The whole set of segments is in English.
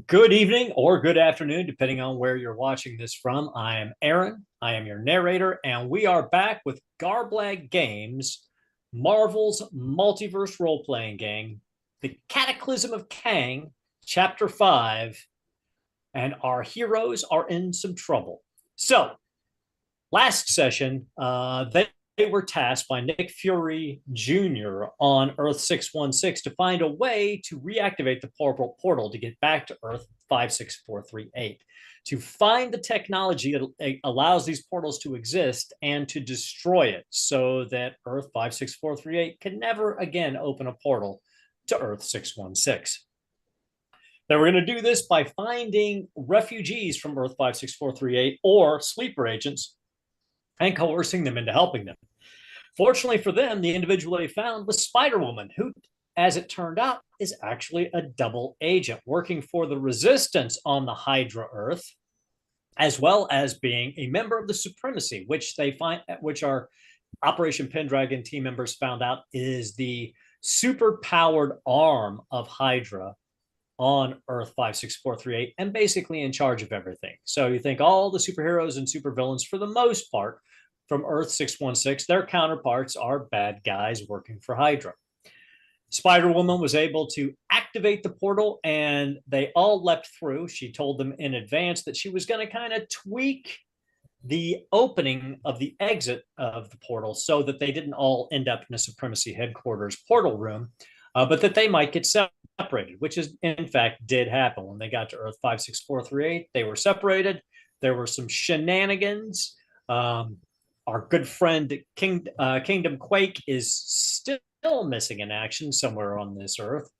Good evening or good afternoon, depending on where you're watching this from. I am Aaron. I am your narrator, and we are back with Garblag Games, Marvel's multiverse role playing game, The Cataclysm of Kang, Chapter 5, and our heroes are in some trouble. So, last session, they were tasked by Nick Fury Jr. on Earth 616 to find a way to reactivate the portal to get back to Earth 56438, to find the technology that allows these portals to exist and to destroy it so that Earth 56438 can never again open a portal to Earth 616. They were going to do this by finding refugees from Earth 56438 or sleeper agents and coercing them into helping them. Fortunately for them, the individual they found was Spider-Woman, who, as it turned out, is actually a double agent working for the Resistance on the Hydra Earth, as well as being a member of the Supremacy, which our Operation Pendragon team members found out is the super-powered arm of Hydra on Earth 56438 and basically in charge of everything. So you think all the superheroes and supervillains, for the most part, from Earth 616, their counterparts are bad guys working for Hydra. Spider-Woman was able to activate the portal and they all leapt through. She told them in advance that she was going to kind of tweak the opening of the exit of the portal so that they didn't all end up in a Supremacy headquarters portal room, but that they might get separated, which is in fact did happen. When they got to Earth 56438, they were separated. There were some shenanigans. Our good friend Kingdom Quake is still missing in action somewhere on this Earth.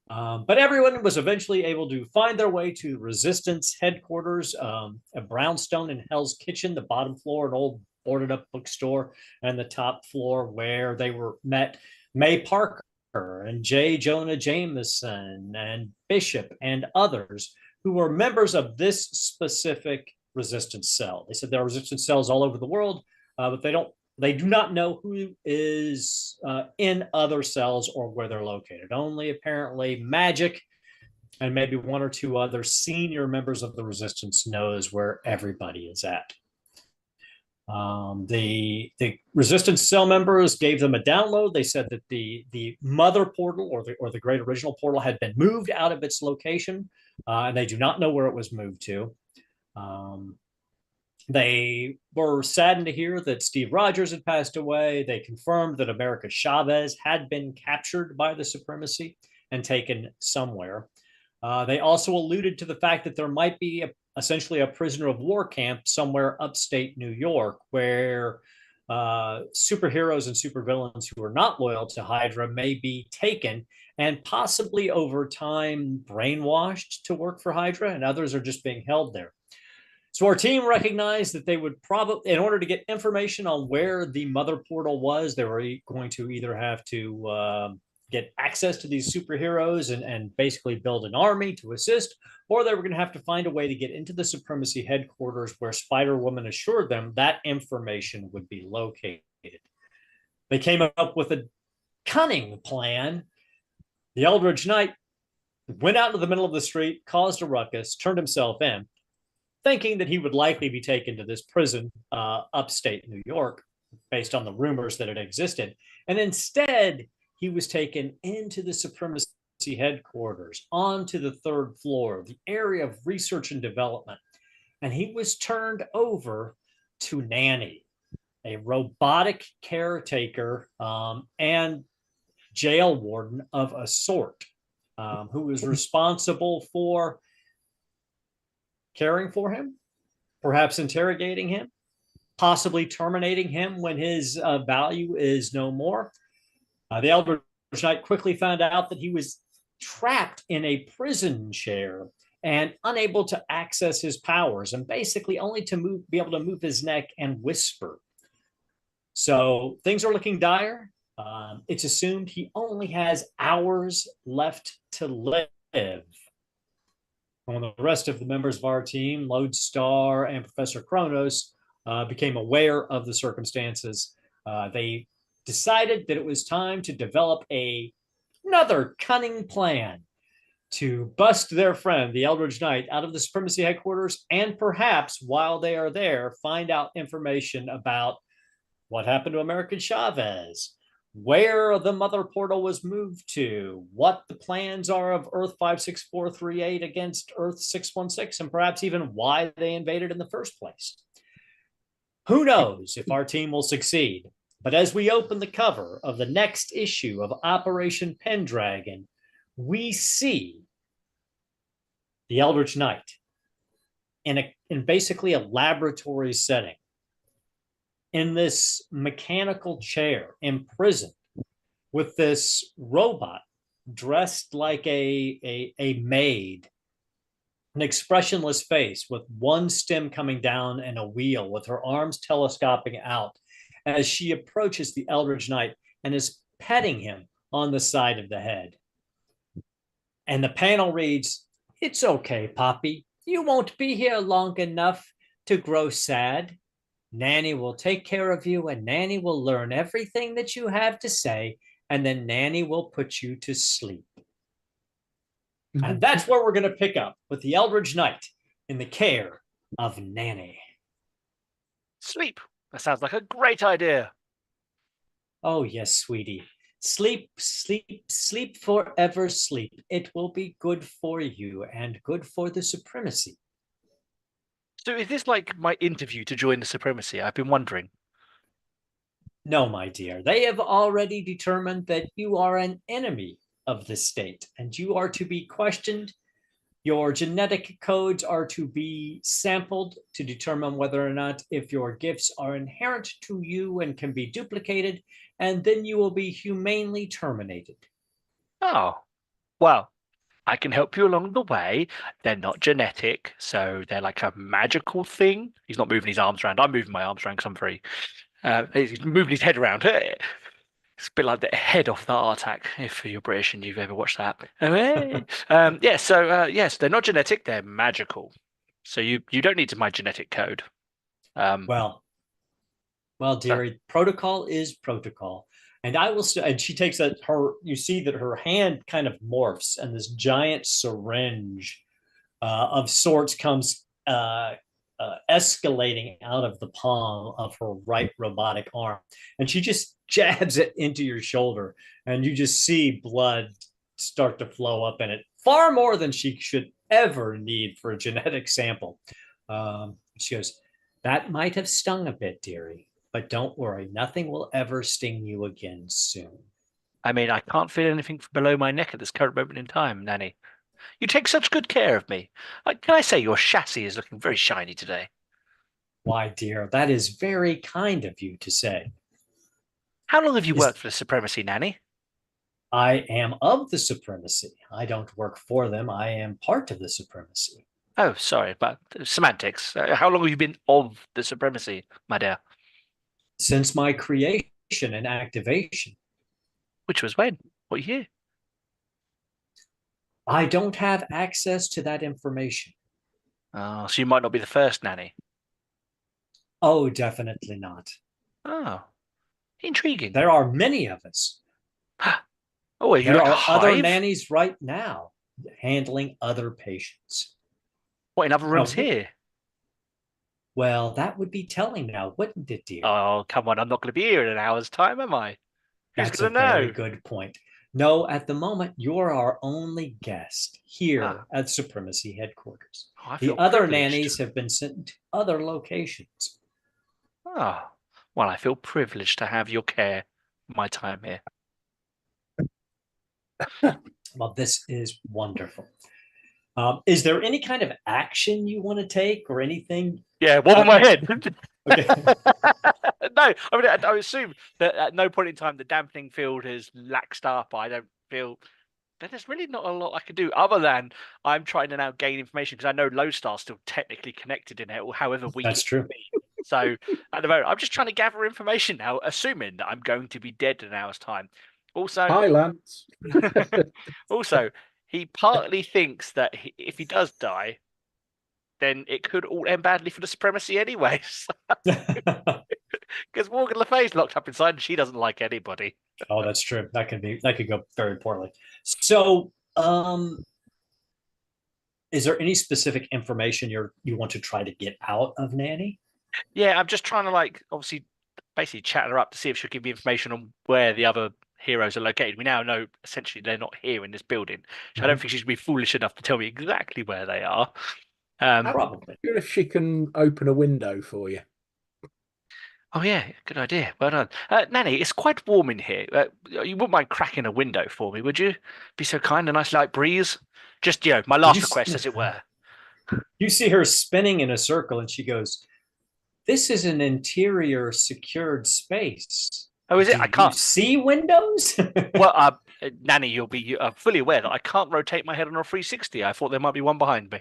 But everyone was eventually able to find their way to Resistance headquarters, a brownstone in Hell's Kitchen, the bottom floor, an old boarded up bookstore, and the top floor where they were met May Parker and J. Jonah Jameson and Bishop and others who were members of this specific resistance cell. They said there are resistance cells all over the world, but they do not know who is in other cells or where they're located. Only apparently Magic and maybe one or two other senior members of the resistance knows where everybody is at. The resistance cell members gave them a download. They said that the mother portal or the great original portal had been moved out of its location, and they do not know where it was moved to. They were saddened to hear that Steve Rogers had passed away. They confirmed that America Chavez had been captured by the Supremacy and taken somewhere. They also alluded to the fact that there might be essentially a prisoner of war camp somewhere upstate New York where superheroes and supervillains who are not loyal to Hydra may be taken and possibly over time brainwashed to work for Hydra, and others are just being held there. So our team recognized that they would probably, in order to get information on where the mother portal was, they were going to either have to get access to these superheroes and basically build an army to assist, or they were going to have to find a way to get into the Supremacy headquarters where Spider-Woman assured them that information would be located. They came up with a cunning plan. The Eldridge Knight went out into the middle of the street, caused a ruckus, turned himself in, thinking that he would likely be taken to this prison upstate New York based on the rumors that it existed. And instead, he was taken into the Supremacy headquarters, onto the third floor, the area of research and development. And he was turned over to Nanny, a robotic caretaker and jail warden of a sort, who was responsible for caring for him, perhaps interrogating him, possibly terminating him when his value is no more. The Eldritch Knight quickly found out that he was trapped in a prison chair and unable to access his powers, and basically only to be able to move his neck and whisper. So things are looking dire. It's assumed he only has hours left to live. When the rest of the members of our team, Lodestar and Professor Kronos, became aware of the circumstances, they decided that it was time to develop another cunning plan. to bust their friend, the Eldridge Knight, out of the Supremacy headquarters, and perhaps while they are there, find out information about what happened to American Chavez, where the mother portal was moved to, what the plans are of Earth 56438 against Earth 616, and perhaps even why they invaded in the first place. Who knows if our team will succeed? But as we open the cover of the next issue of Operation Pendragon, we see the Eldritch Knight in basically a laboratory setting, in this mechanical chair, imprisoned with this robot dressed like a maid, an expressionless face with one stem coming down and a wheel, with her arms telescoping out as she approaches the Eldritch Knight and is petting him on the side of the head. And the panel reads, "It's okay, Poppy. You won't be here long enough to grow sad. Nanny will take care of you, and Nanny will learn everything that you have to say, and then Nanny will put you to sleep." And that's where we're going to pick up, with the Eldritch Knight in the care of Nanny. Sleep. That sounds like a great idea. Oh, yes, sweetie. Sleep, sleep, sleep forever, sleep. It will be good for you and good for the Supremacy. So is this like my interview to join the Supremacy? I've been wondering. No, my dear. They have already determined that you are an enemy of the state and you are to be questioned. Your genetic codes are to be sampled to determine whether or not if your gifts are inherent to you and can be duplicated, and then you will be humanely terminated. Oh, well, I can help you along the way. They're not genetic, so they're like a magical thing. He's not moving his arms around. I'm moving my arms around because I'm very. He's moving his head around. It's a bit like the head off the Art Attack, if you're British and you've ever watched that. Yeah, so yes, they're not genetic, they're magical. So you don't need to my genetic code. Well, dearie, protocol is protocol. And I will still, and she takes you see that her hand kind of morphs and this giant syringe of sorts comes escalating out of the palm of her right robotic arm. And she just jabs it into your shoulder, and you just see blood start to flow up in it, far more than she should ever need for a genetic sample. She goes, "That might have stung a bit, dearie, but don't worry, nothing will ever sting you again soon." I mean, I can't feel anything below my neck at this current moment in time, Nanny. You take such good care of me. Can I say your chassis is looking very shiny today? Why, dear, that is very kind of you to say. How long have you worked for the Supremacy, Nanny? I am of the Supremacy. I don't work for them. I am part of the Supremacy. Oh, sorry, but semantics. How long have you been of the Supremacy, my dear? Since my creation and activation. Which was when? What year? I don't have access to that information. Oh, so you might not be the first, Nanny. Oh, definitely not. Oh, intriguing. There are many of us. Oh, are you There like a are other hive? nannies right now handling other patients. What, in other rooms here? Well, that would be telling now, wouldn't it, dear? Oh, come on. I'm not going to be here in an hour's time, am I? Who's That's a going to very know? good point. No, at the moment, you're our only guest here at Supremacy headquarters. Oh, I The feel other privileged. nannies have been sent to other locations. Oh, well, I feel privileged to have your care, my time here. Well, this is wonderful. Is there any kind of action you want to take or anything? Yeah, one on my head. Okay. No, I mean, I assume that at no point in time the dampening field has laxed up. I don't feel that there's really not a lot I can do other than I'm trying to now gain information because I know Lodestar's still technically connected in it, or however weak That's true. So at the moment, I'm just trying to gather information now, assuming that I'm going to be dead in an hour's time. Also, hi, Lance. also, he partly thinks that if he does die, then it could all end badly for the Supremacy anyway. Because Morgan Le Fay's locked up inside and she doesn't like anybody. Oh, that's true. That could go very poorly. So, is there any specific information you want to try to get out of Nanny? Yeah, I'm just trying to like obviously basically chat her up to see if she'll give me information on where the other heroes are located. We now know essentially they're not here in this building. So I don't Mhm. think she's gonna be foolish enough to tell me exactly where they are. Um, I'm Probably. sure if she can open a window for you. oh yeah, good idea. Well done. Nanny, it's quite warm in here. You wouldn't mind cracking a window for me, would you? Be so kind, a nice light breeze. Just, my last You request, as it were. you see her spinning in a circle, and she goes, "This is an interior secured space. Oh, is it? Do I you can't. see windows?" Well, Nanny, you'll be fully aware that I can't rotate my head on a 360. I thought there might be one behind me.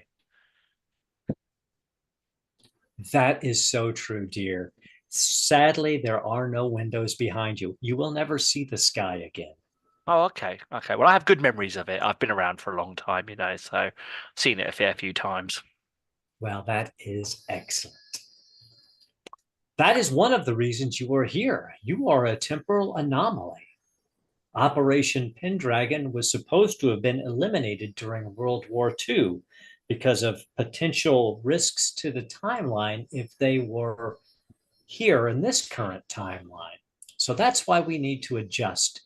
That is so true, dear. Sadly, there are no windows behind you. You will never see the sky again. Oh, okay. Okay. Well, I have good memories of it. I've been around for a long time, so I've seen it a fair few times. Well, that is excellent. That is one of the reasons you are here. You are a temporal anomaly. Operation Pendragon was supposed to have been eliminated during World War II because of potential risks to the timeline if they were here in this current timeline. So that's why we need to adjust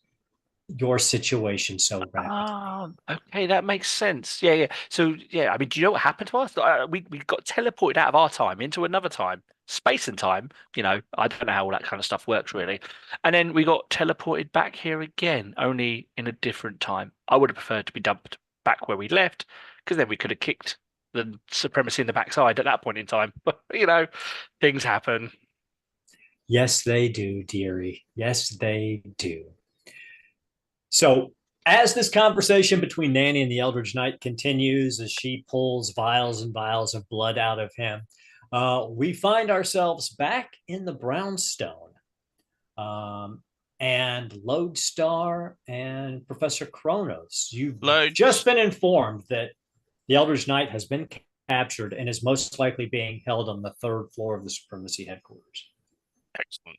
your situation so rapidly. Oh, okay, that makes sense. Yeah, yeah. So, yeah, I mean, do you know what happened to us? We got teleported out of our time into another time, space and time. I don't know how all that kind of stuff works really. And then we got teleported back here again, only in a different time. I would have preferred to be dumped back where we left, because then we could have kicked the supremacy in the backside at that point in time. But things happen. Yes, they do, dearie. Yes, they do. So, as this conversation between Nanny and the Eldritch Knight continues, as she pulls vials and vials of blood out of him, we find ourselves back in the brownstone. And Lodestar and Professor Kronos, you've just Loads. been informed that the Eldritch Knight has been captured and is most likely being held on the third floor of the Supremacy headquarters. Excellent.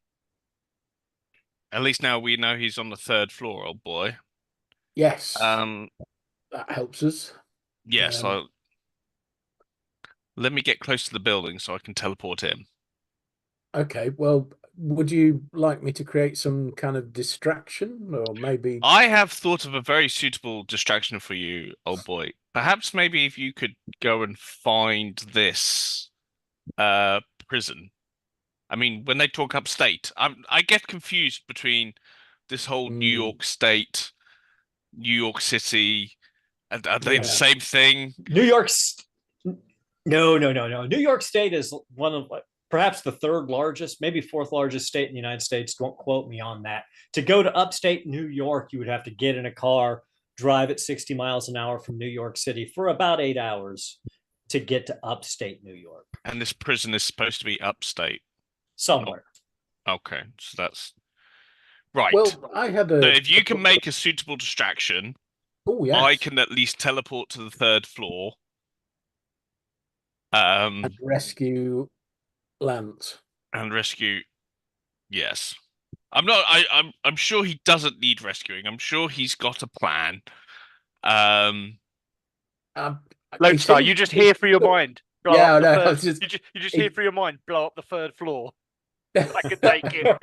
At least now we know he's on the third floor, old boy. Yes, Um, that helps us. yes, Um, let me get close to the building so I can teleport in. Okay, well, would you like me to create some kind of distraction or maybe? I have thought of a very suitable distraction for you, old boy. Perhaps maybe if you could go and find this prison. I mean, when they talk upstate, I get confused between this whole New York State, New York City, and are they the same thing? New York's no. New York State is one of perhaps the third largest, maybe fourth largest state in the United States. Don't quote me on that. To go to upstate New York, you would have to get in a car, drive at 60 miles an hour from New York City for about 8 hours to get to upstate New York. And this prison is supposed to be upstate. Somewhere. Okay, so that's right. Well, I had So if you can make a suitable distraction, Oh yes, I can at least teleport to the third floor. and rescue Lance. And rescue. Yes. I'm not. I'm sure he doesn't need rescuing. I'm sure he's got a plan. Lodestar, you just hear through your mind. Blow Yeah, up the no, third- I was just- you just hear through your mind. Blow up the third floor. I can take it.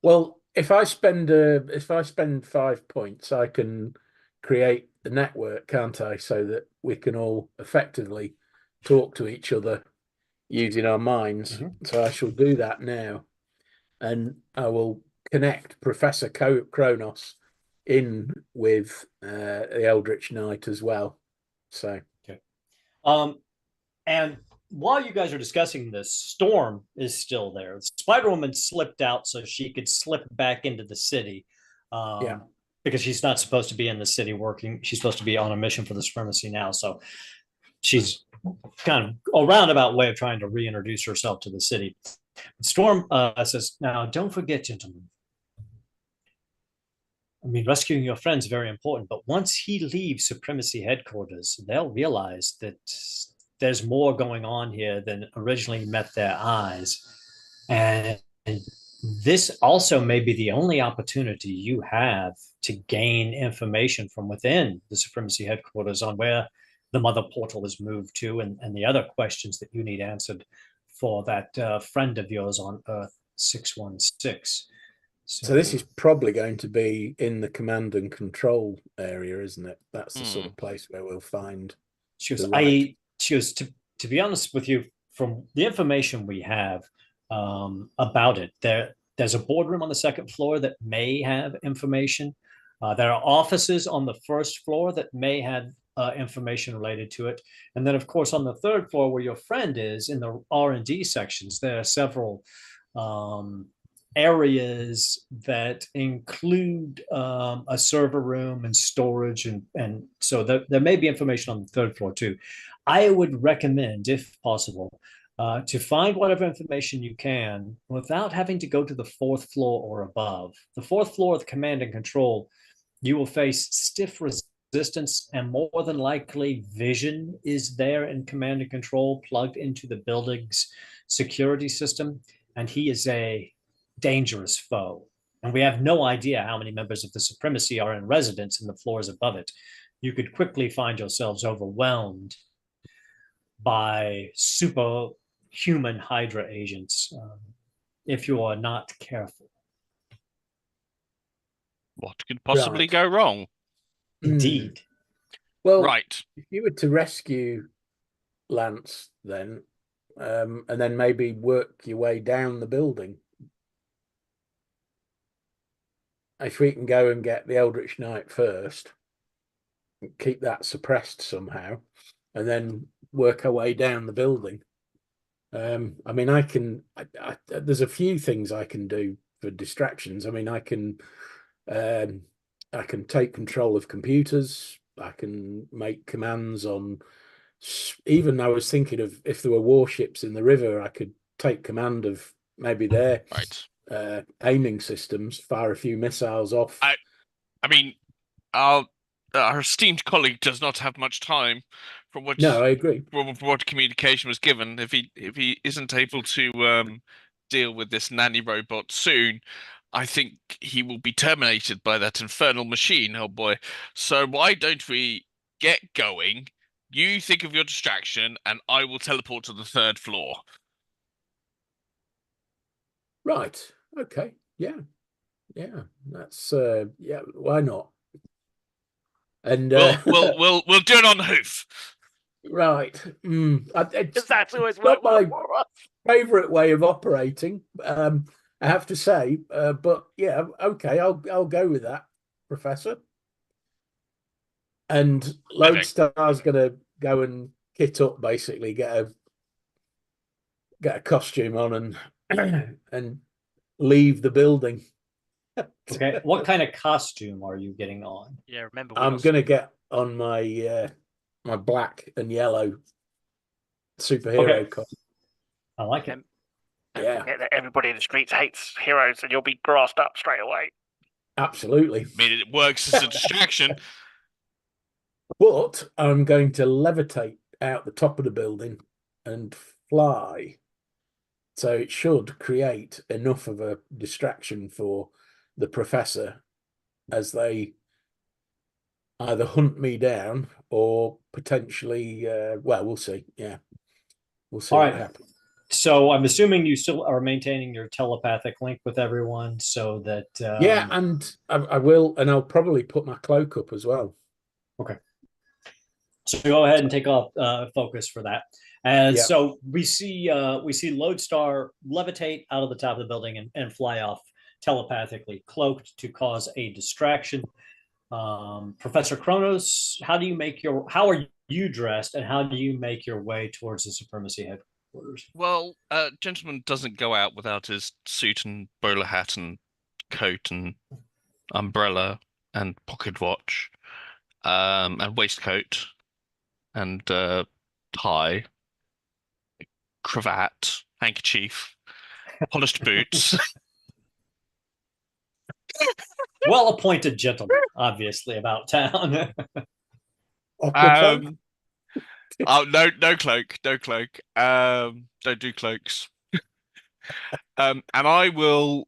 Well, if I spend 5 points, I can create the network, can't I? So that we can all effectively talk to each other using our minds. So I shall do that now, and I will connect Professor Kronos in with the Eldritch Knight as well. So okay. And while you guys are discussing this, Storm is still there. Spider Woman slipped out so she could slip back into the city. Yeah. Because she's not supposed to be in the city working. She's supposed to be on a mission for the supremacy now. So she's kind of a roundabout way of trying to reintroduce herself to the city. Storm says, "Now, don't forget, gentlemen. I mean, rescuing your friends is very important, but once he leaves Supremacy headquarters, they'll realize that there's more going on here than originally met their eyes. And this also may be the only opportunity you have to gain information from within the Supremacy headquarters on where the mother portal is moved to, and the other questions that you need answered for that friend of yours on Earth 616. So this is probably going to be in the command and control area, isn't it? That's the sort of place where we'll find she was to be honest with you, from the information we have about it, there's a boardroom on the second floor that may have information. There are offices on the first floor that may have information related to it, and then of course on the third floor where your friend is in the R&D sections, there are several areas that include a server room and storage, and so there may be information on the third floor too. I would recommend, if possible, to find whatever information you can without having to go to the fourth floor or above. The fourth floor of the command and control, you will face stiff resistance, and more than likely vision is there in command and control plugged into the building's security system, and he is a dangerous foe. And we have no idea how many members of the Supremacy are in residence in the floors above it. You could quickly find yourselves overwhelmed by superhuman Hydra agents if you are not careful. What could possibly go wrong? Indeed. Well, right. If you were to rescue Lance, then, and then maybe work your way down the building. If we can go and get the Eldritch Knight first, keep that suppressed somehow, and then work our way down the building. I mean, there's a few things I can do for distractions. I mean, I can take control of computers. I can make commands on, even I was thinking of if there were warships in the river, I could take command of maybe their aiming systems, fire a few missiles off. I mean, our esteemed colleague does not have much time from what. No, I agree. From what communication was given, if he isn't able to deal with this nanny robot soon, I think he will be terminated by that infernal machine. Oh boy! So why don't we get going? You think of your distraction, and I will teleport to the third floor. Right. Okay. Yeah. Yeah. That's yeah. Why not? And we'll do it on the hoof. Right. That's always not my favorite way of operating. I have to say, but yeah, okay, I'll go with that, Professor. And Lodestar's going to go and kit up, basically get a costume on and leave the building. Okay, what kind of costume are you getting on? Yeah, remember, I'm going to get on my my black and yellow superhero costume. I like it. Yeah. Everybody in the streets hates heroes, and you'll be grassed up straight away. Absolutely. I mean, it works as a distraction. But I'm going to levitate out the top of the building and fly. So it should create enough of a distraction for the professor as they either hunt me down or potentially, well, we'll see. Yeah. We'll see what happens. So I'm assuming you still are maintaining your telepathic link with everyone so that... yeah, and I will, and I'll probably put my cloak up as well. Okay. So go ahead and take off focus for that. And so we see Lodestar levitate out of the top of the building and fly off telepathically, cloaked to cause a distraction. Professor Kronos, how are you dressed, and how do you make your way towards the Supremacy headquarters? Well, gentleman doesn't go out without his suit and bowler hat and coat and umbrella and pocket watch, and waistcoat and tie, cravat, handkerchief, polished boots. Well-appointed gentleman, obviously, about town. Oh, no cloak. Don't do cloaks. And I will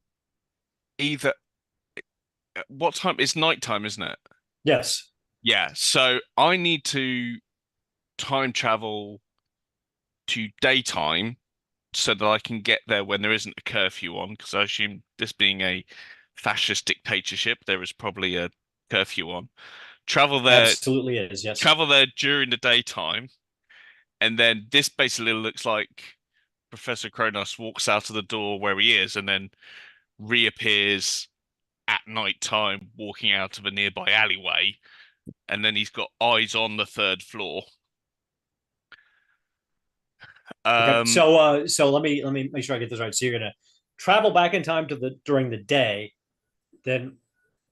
either. What time? It's nighttime, isn't it? Yes. Yeah. So I need to time travel to daytime so that I can get there when there isn't a curfew on, because I assume this being a fascist dictatorship, there is probably a curfew on. Absolutely is, yes. Travel there during the daytime, and then this basically looks like Professor Kronos walks out of the door where he is and then reappears at night time walking out of a nearby alleyway, and then he's got eyes on the third floor. Okay. So let me make sure I get this right. So you're gonna travel back in time to during the day, then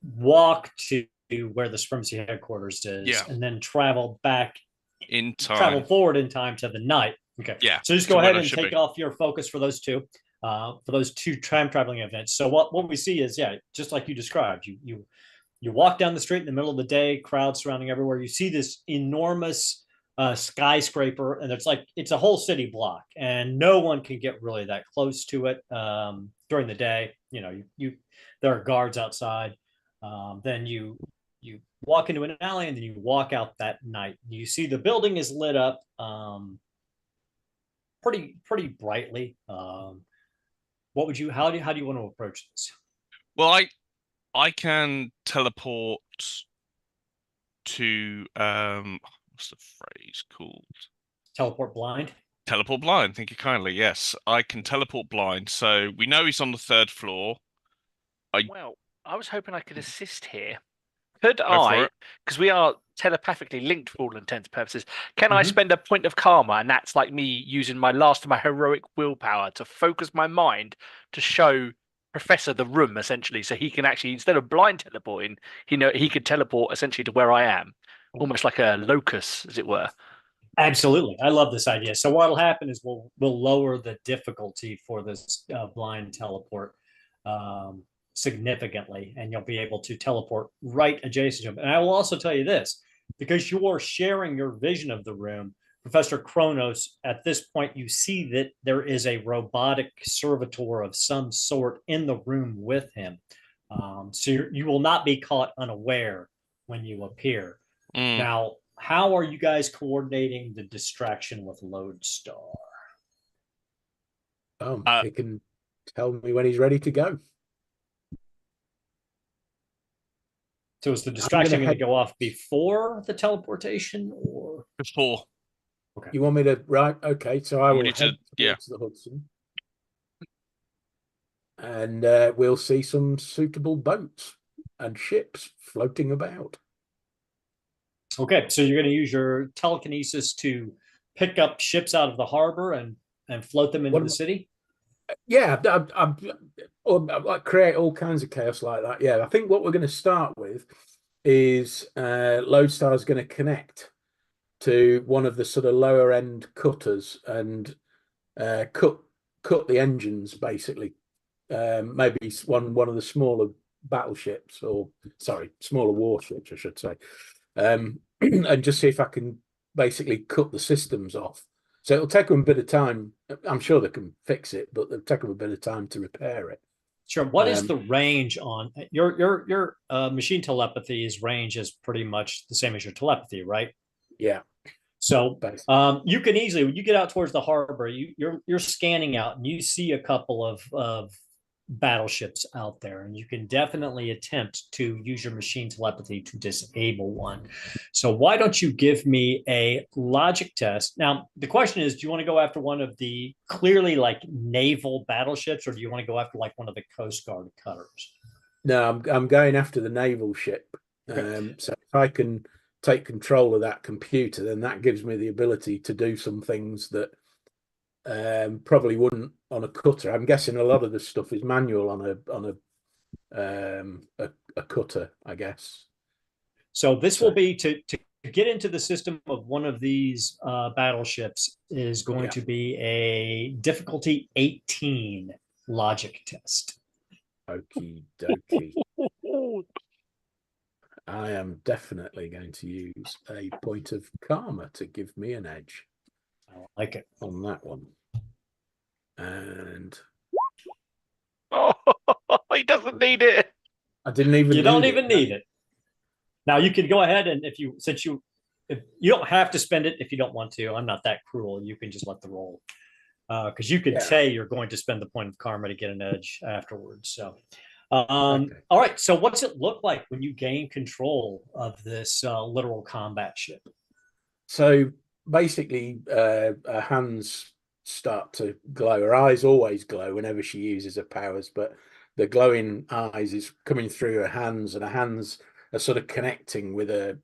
walk to where the Supremacy headquarters is, Yeah. and then travel back in time. Travel forward in time to the night. Okay. Yeah. So just go ahead and take off your focus for those two time traveling events. So what we see is, yeah, just like you described, you walk down the street in the middle of the day, crowd surrounding everywhere. You see this enormous skyscraper, and it's a whole city block, and no one can get really that close to it during the day. You know, there are guards outside. Then you walk into an alley, and then you walk out that night. You see the building is lit up pretty brightly. How do you want to approach this? Well, I can teleport to what's the phrase called? Teleport blind. Teleport blind. Thank you kindly. Yes, I can teleport blind. So we know he's on the third floor. Well, I was hoping I could assist here. Could I, because we are telepathically linked for all intents and purposes, can I spend a point of karma, and that's like me using my last of my heroic willpower to focus my mind to show Professor the room, essentially, so he can actually, instead of blind teleporting, he could teleport essentially to where I am, almost like a locus, as it were. Absolutely, I love this idea. So what'll happen is we'll lower the difficulty for this blind teleport significantly, and you'll be able to teleport right adjacent to him. And I will also tell you this, because you're sharing your vision of the room, Professor Kronos, at this point, you see that there is a robotic servitor of some sort in the room with him. So you will not be caught unaware when you appear. Now, how are you guys coordinating the distraction with Lodestar? He can tell me when he's ready to go. So is the distraction going to go off before the teleportation or before? Okay. You want me to right? Okay, so I will head towards the Hudson, and we'll see some suitable boats and ships floating about. Okay, so you're going to use your telekinesis to pick up ships out of the harbor and float them into the city? Yeah, I create all kinds of chaos like that. Yeah, I think what we're going to start with is Lodestar is going to connect to one of the sort of lower end cutters and cut the engines, basically. Maybe one of the smaller battleships, or sorry, smaller warships, I should say, and just see if I can basically cut the systems off. So it'll take them a bit of time. I'm sure they can fix it, but it'll take them a bit of time to repair it. Sure. What is the range on your machine telepathy's range is pretty much the same as your telepathy, right? Yeah. So you can easily, when you get out towards the harbor, you're scanning out and you see a couple of battleships out there, and you can definitely attempt to use your machine telepathy to disable one. So why don't you give me a logic test? Now, the question is, do you want to go after one of the clearly like naval battleships, or do you want to go after like one of the Coast Guard cutters? No, I'm going after the naval ship. Okay. So if I can take control of that computer, then that gives me the ability to do some things that probably wouldn't on a cutter. I'm guessing a lot of the stuff is manual on a cutter, I guess. So this will be to get into the system of one of these battleships is going to be a difficulty 18 logic test. Okie dokie. I am definitely going to use a point of karma to give me an edge. I like it on that one. And he doesn't need it. I didn't even. You don't even need it. Now you can go ahead and since you if you don't have to spend it if you don't want to. I'm not that cruel. You can just let the roll. Because you could say you're going to spend the point of karma to get an edge afterwards. So, all right. So, what's it look like when you gain control of this literal combat ship? So basically, her hands start to glow. Her eyes always glow whenever she uses her powers, but the glowing eyes is coming through her hands, and her hands are sort of connecting with a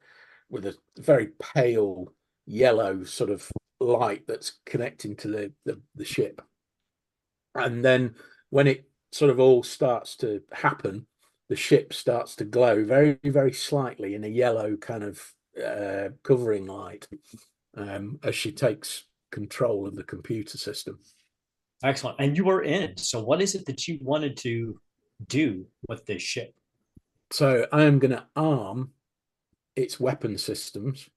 very pale yellow sort of light that's connecting to the ship. And then when it sort of all starts to happen, the ship starts to glow very, very slightly in a yellow kind of covering light as she takes control of the computer system. Excellent. And you are in. So what is it that you wanted to do with this ship? So I am going to arm its weapon systems.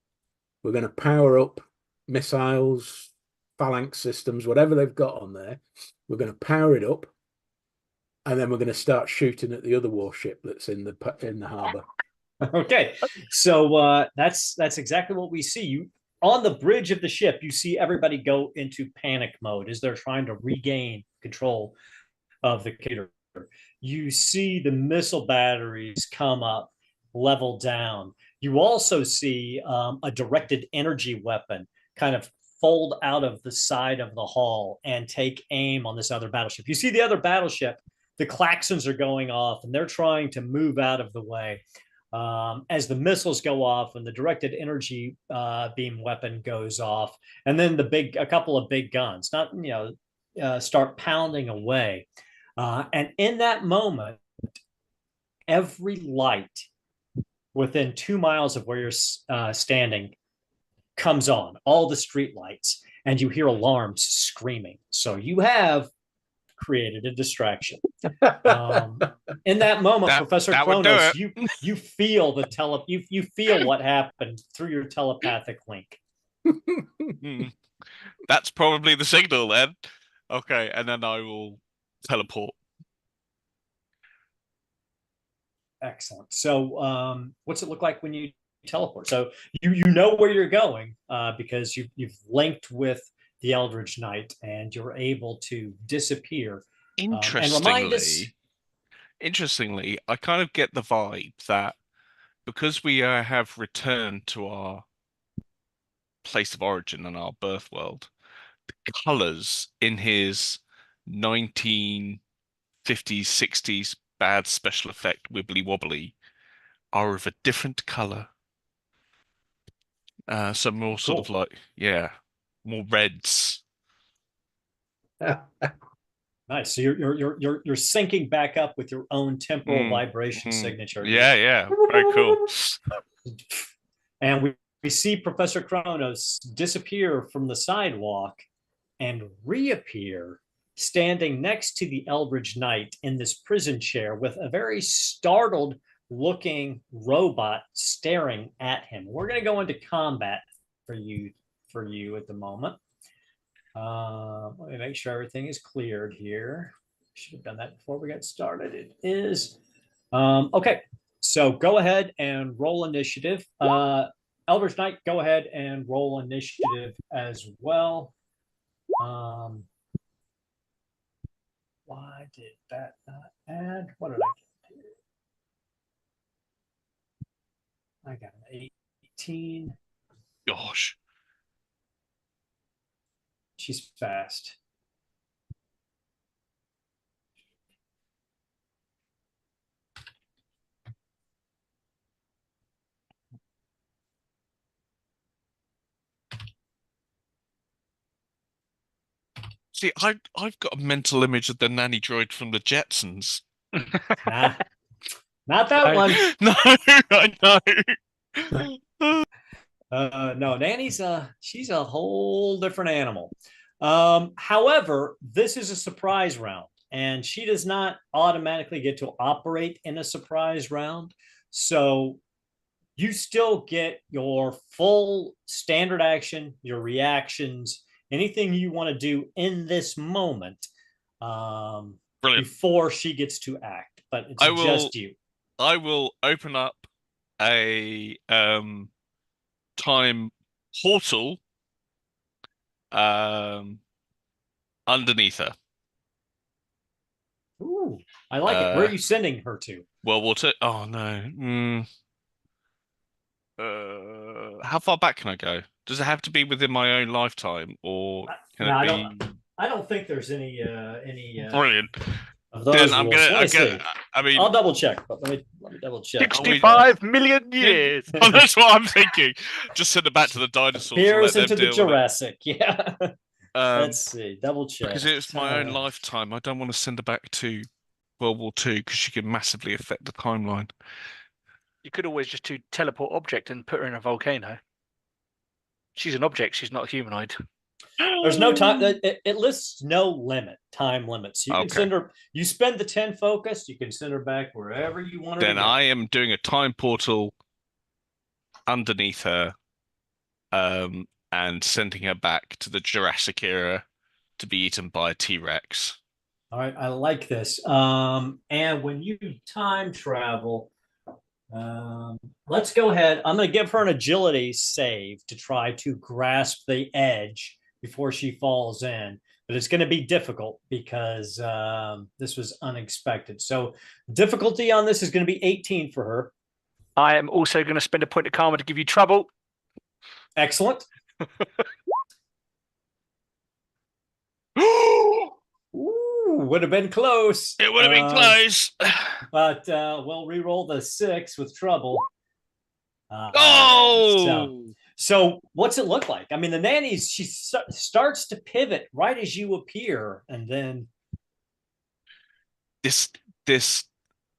We're going to power up missiles, phalanx systems, whatever they've got on there. We're going to power it up, and then we're going to start shooting at the other warship that's in the harbor. Okay, so that's exactly what we see. You on the bridge of the ship, you see everybody go into panic mode as they're trying to regain control of the computer. You see the missile batteries come up, level down. You also see a directed energy weapon kind of fold out of the side of the hull and take aim on this other battleship. You see the other battleship, the klaxons are going off and they're trying to move out of the way. As the missiles go off and the directed energy beam weapon goes off, and then a couple of big guns, start pounding away. And in that moment, every light within 2 miles of where you're standing comes on, all the street lights, and you hear alarms screaming. So you have created a distraction. In that moment, Professor Kronos, you feel you feel what happened through your telepathic link. That's probably the signal then. Okay, and then I will teleport. Excellent. So, what's it look like when you teleport? So you know where you're going because you've linked with the Eldridge Knight and you're able to disappear. And remind us. Interestingly, I kind of get the vibe that because we have returned to our place of origin and our birth world, the colors in his 1950s, 60s bad special effect wibbly wobbly are of a different color. So more sort of like, more reds. Nice. So you're syncing back up with your own temporal vibration signature. Yeah, very cool. And we see Professor Kronos disappear from the sidewalk and reappear standing next to the Eldridge Knight in this prison chair with a very startled looking robot staring at him. We're going to go into combat for you at the moment. Let me make sure everything is cleared here. Should have done that before we got started. It is. Okay, so go ahead and roll initiative. Eldridge Knight, go ahead and roll initiative as well. Why did that not add? What did I get here? I got an 18. Gosh. She's fast. See, I've got a mental image of the nanny droid from the Jetsons. Nah, not that one. No, I know. No, Nanny's she's a whole different animal. However, this is a surprise round, and she does not automatically get to operate in a surprise round. So you still get your full standard action, your reactions, anything you want to do in this moment before she gets to act. But it's just you. I will open up a time portal underneath her. Ooh, I like it. Where are you sending her to? World War II. Oh no. How far back can I go? Does it have to be within my own lifetime, or can No, it I be? don't think there's any Brilliant. of Then those I'm rules. gonna. Let me see. I mean, I'll double check, but let me double check. 65 million years. Oh, that's what I'm thinking. Just send it back to the dinosaurs and let Appears them into the deal with it. Jurassic. Yeah. Um, Let's see. Double check. because it's my own lifetime. I don't want to send her back to World War II because she could massively affect the timeline. You could always just do teleport object and put her in a volcano. She's an object. She's not a humanoid. There's no time. It lists no time limit. So you can send her. You spend the 10 focus. You can send her back wherever you want her. Then I am doing a time portal underneath her, and sending her back to the Jurassic era to be eaten by a T-Rex. All right, I like this. And when you time travel, let's go ahead. I'm going to give her an agility save to try to grasp the edge before she falls in. But it's going to be difficult because this was unexpected. So difficulty on this is going to be 18 for her. I am also going to spend a point of karma to give you trouble. Excellent. Ooh, would have been close. It would have been close. But we'll re-roll the 6 with trouble. So what's it look like? I mean, the nanny, she starts to pivot right as you appear, and then this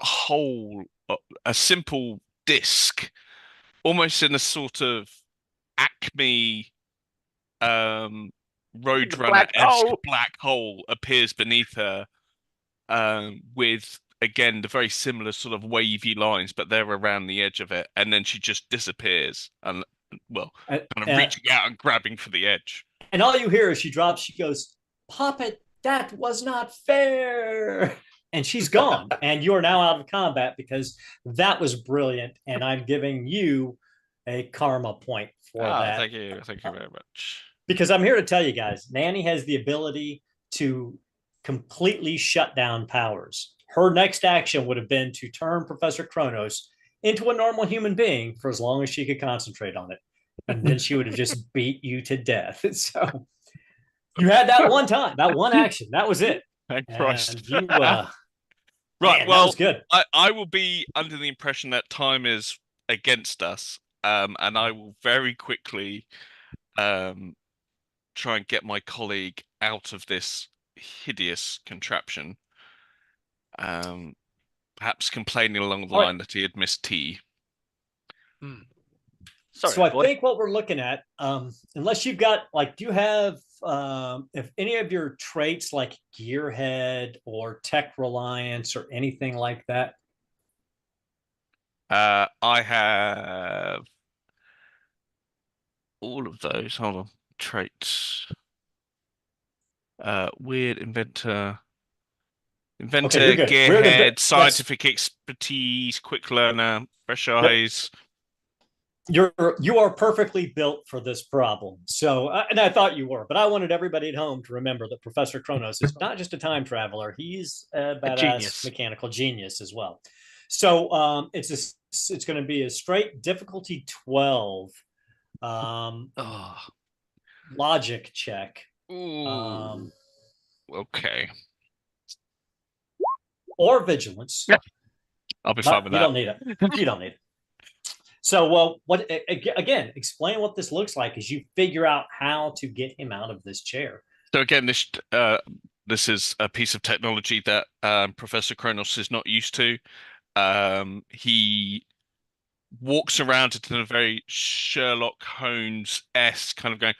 whole a simple disc, almost in a sort of Acme Roadrunner-esque black hole appears beneath her, with again the very similar sort of wavy lines, but they're around the edge of it, and then she just disappears and kind of reaching out and grabbing for the edge. And all you hear as she drops, she goes, "Puppet, that was not fair." And she's gone. And you are now out of combat because that was brilliant. And I'm giving you a karma point for that. Thank you. Thank you very much. Because I'm here to tell you guys, Nanny has the ability to completely shut down powers. Her next action would have been to turn Professor Kronos into a normal human being for as long as she could concentrate on it. And then she would have just beat you to death. So you had that one time, that one action. That was it. Thank Christ. You, right. Man, well, that was good. I will be under the impression that time is against us. And I will very quickly try and get my colleague out of this hideous contraption. Perhaps complaining along the line that he had missed tea. Sorry, so I think what we're looking at, unless you've got, like, do you have, if any of your traits like Gearhead or Tech Reliance or anything like that? I have all of those. Hold on. Traits. Weird Inventor. Okay, Gearhead, scientific expertise, quick learner, fresh eyes. You are perfectly built for this problem. So, and I thought you were, but I wanted everybody at home to remember that Professor Kronos is not just a time traveler; he's a badass mechanical genius as well. So, it's going to be a straight difficulty 12, logic check. Okay. Or vigilance. I'll be fine with that. You don't need it. You don't need it. So, what again? Explain what this looks like as you figure out how to get him out of this chair. So again, this is a piece of technology that Professor Kronos is not used to. He walks around it in a very Sherlock Holmes-esque kind of going,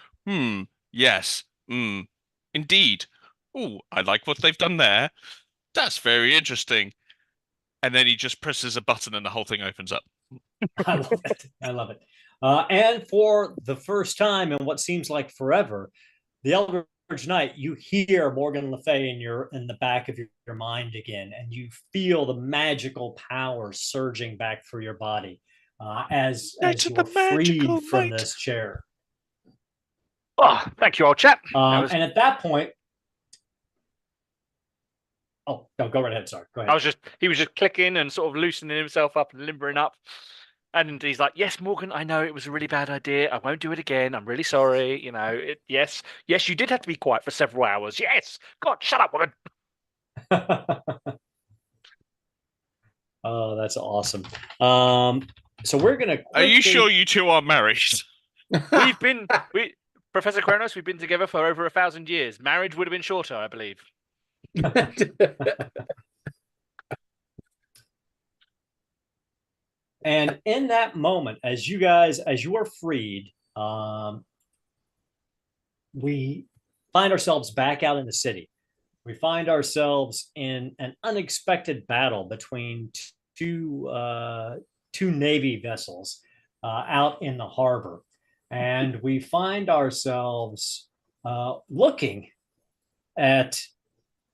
yes, indeed. Oh, I like what they've done there. That's very interesting. And then he just presses a button and the whole thing opens up. I love it. I love it. And for the first time in what seems like forever, the Eldritch Knight, you hear Morgan Le Fay in the back of your mind again, and you feel the magical power surging back through your body. as to you're the freed magical from night. this chair. Oh, thank you, old chap. And at that point, oh no, go right ahead. Sorry, go ahead. He was just clicking and sort of loosening himself up and limbering up. And he's like, "Yes, Morgan, I know it was a really bad idea. I won't do it again. I'm really sorry. You know, yes, you did have to be quiet for several hours. Yes, God, shut up, woman." Oh, that's awesome. So we're gonna. Are you sure you two are married? Professor Kronos, we've been together for over 1,000 years. Marriage would have been shorter, I believe. And in that moment, as you are freed, we find ourselves back out in the city. We find ourselves in an unexpected battle between two Navy vessels out in the harbor. And we find ourselves looking at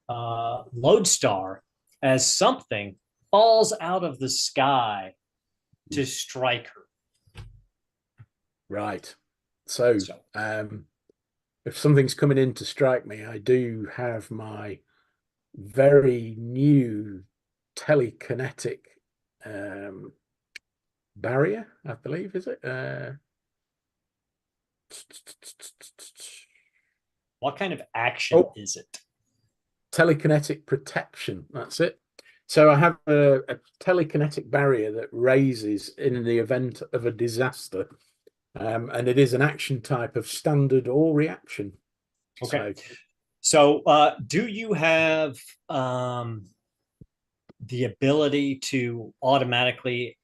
Lodestar as something falls out of the sky to strike her. Right. So if something's coming in to strike me, I do have my very new telekinetic barrier, I believe, is it? What kind of action is it? Telekinetic protection. That's it. So I have a telekinetic barrier that raises in the event of a disaster. And it is an action type of standard or reaction. Okay. So do you have the ability to automatically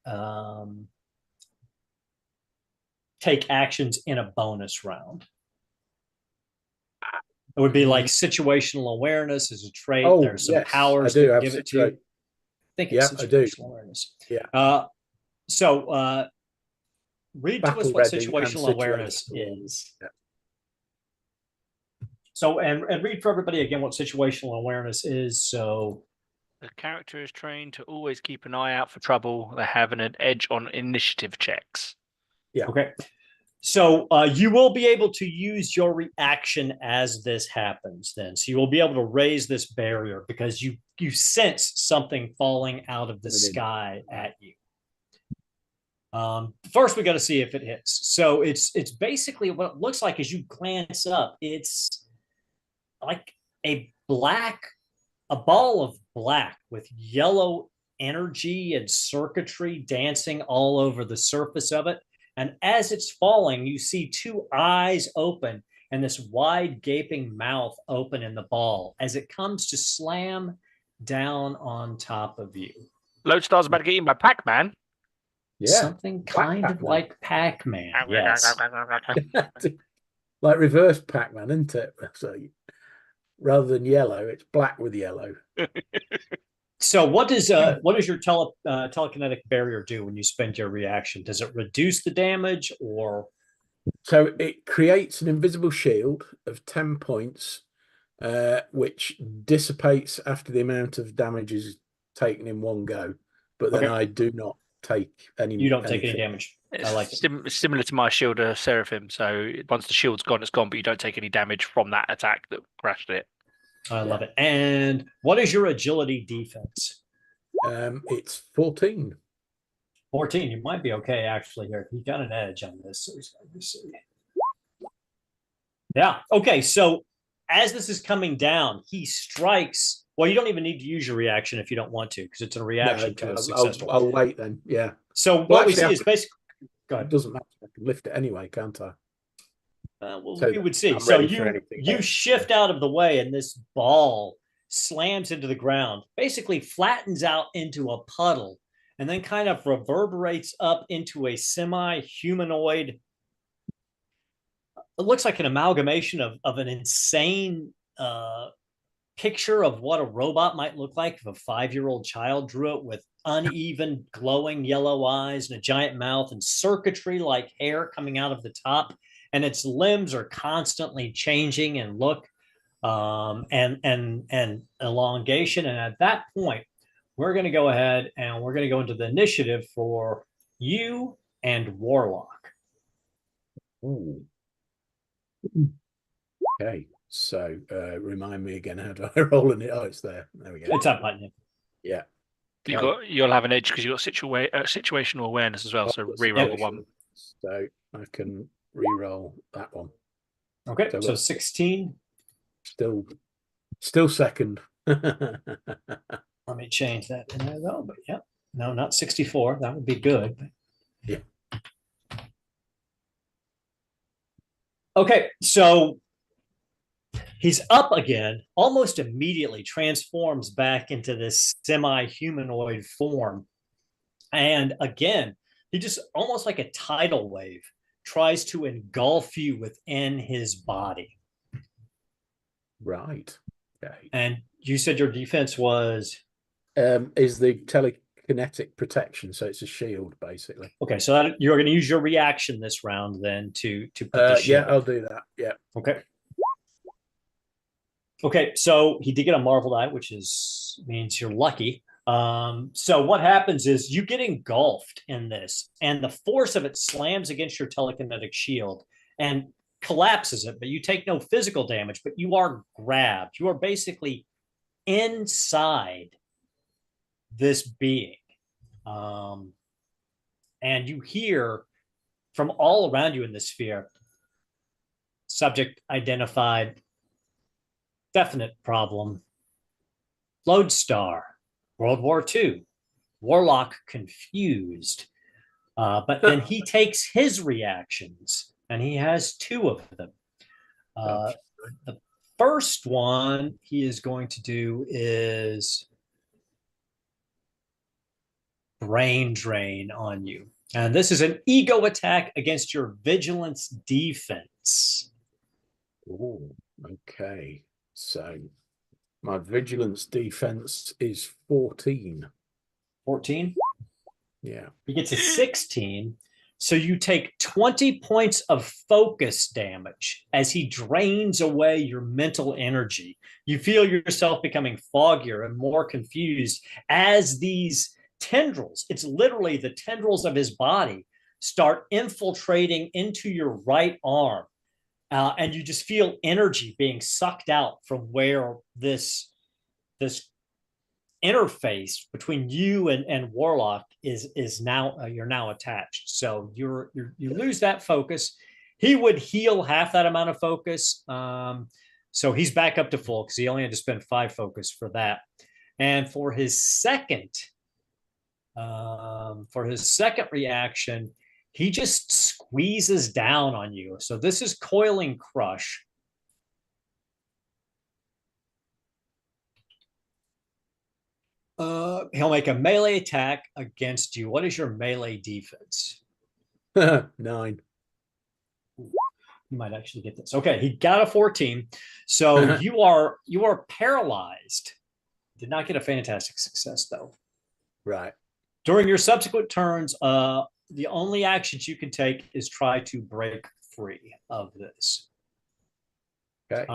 take actions in a bonus round? It would be like situational awareness as a trait. Oh, there's some yes, powers I do that have give it to you. I think it's situational awareness. Yeah. So read to us what situational awareness is. Yeah. So, and read for everybody again what situational awareness is. So, the character is trained to always keep an eye out for trouble. They have an edge on initiative checks. Yeah. Okay. So you will be able to use your reaction as this happens then. So you will be able to raise this barrier because you sense something falling out of the sky at you. First, we got to see if it hits. So it's basically what it looks like as you glance up. It's like a ball of black with yellow energy and circuitry dancing all over the surface of it. And as it's falling, you see two eyes open and this wide gaping mouth open in the ball as it comes to slam down on top of you. Lodestar's about to get eaten by Pac-Man. Yeah. Something kind of like Pac-Man. Yes. Like reverse Pac-Man, isn't it? So rather than yellow, it's black with yellow. So what does your telekinetic barrier do when you spend your reaction? Does it reduce the damage or? So it creates an invisible shield of 10 points, which dissipates after the amount of damage is taken in one go. But then I do not take any. You don't take any damage. I like it. Similar to my shield of Seraphim. So once the shield's gone, it's gone, but you don't take any damage from that attack that crashed it. I love it. And what is your agility defense? It's 14. 14. You might be okay, actually, here. You got an edge on this. So let me see. Yeah. Okay. So as this is coming down, he strikes. Well, you don't even need to use your reaction if you don't want to, because it's a reaction to a successful. I'll wait then. Yeah. So what we see is basically. Go ahead. It doesn't matter. I can lift it anyway, can't I? Well, so we would see. So you shift out of the way, and this ball slams into the ground, basically flattens out into a puddle, and then kind of reverberates up into a semi-humanoid. It looks like an amalgamation of an insane picture of what a robot might look like if a 5-year-old child drew it, with uneven, glowing yellow eyes and a giant mouth and circuitry like hair coming out of the top. And its limbs are constantly changing in look and elongation. And at that point, we're going to go ahead and we're going to go into the initiative for you and Warlock. Ooh. Okay, so remind me again, how do I roll in it? Oh, it's there. There we go. It's up button. Yeah. You'll have an edge because you've got situational awareness as well. So reroll the one. So I can re-roll that one. Okay, so 16. Still second. Let me change that in there though. But yeah, no, not 64. That would be good. Yeah. Okay, so he's up again, almost immediately transforms back into this semi-humanoid form. And again, he just almost like a tidal wave tries to engulf you within his body. Right. Okay. And you said your defense was? Is the telekinetic protection, so it's a shield basically. Okay, so that, you're going to use your reaction this round then to put the shield. Yeah, I'll do that. Yeah. Okay. Okay, so he did get a Marvel die, which means you're lucky. So what happens is you get engulfed in this, and the force of it slams against your telekinetic shield and collapses it, but you take no physical damage, but you are grabbed. You are basically inside this being. And you hear from all around you in the sphere, subject identified, definite problem, Lodestar, World War II, Warlock confused. But then he takes his reactions, and he has 2 of them. The first one he is going to do is brain drain on you. And this is an ego attack against your vigilance defense. Oh, okay. So my vigilance defense is 14. 14? Yeah. He gets a 16. So you take 20 points of focus damage as he drains away your mental energy. You feel yourself becoming foggier and more confused as these tendrils, it's literally the tendrils of his body, start infiltrating into your right arm. And you just feel energy being sucked out from where this interface between you and Warlock is now you're now attached. So you lose that focus. He would heal half that amount of focus. So he's back up to full because he only had to spend 5 focus for that. And for his second reaction, he just squeezes down on you. So this is Coiling Crush. He'll make a melee attack against you. What is your melee defense? 9. You might actually get this. Okay, he got a 14. So you are paralyzed. Did not get a fantastic success though. Right. During your subsequent turns, the only actions you can take is try to break free of this. Okay.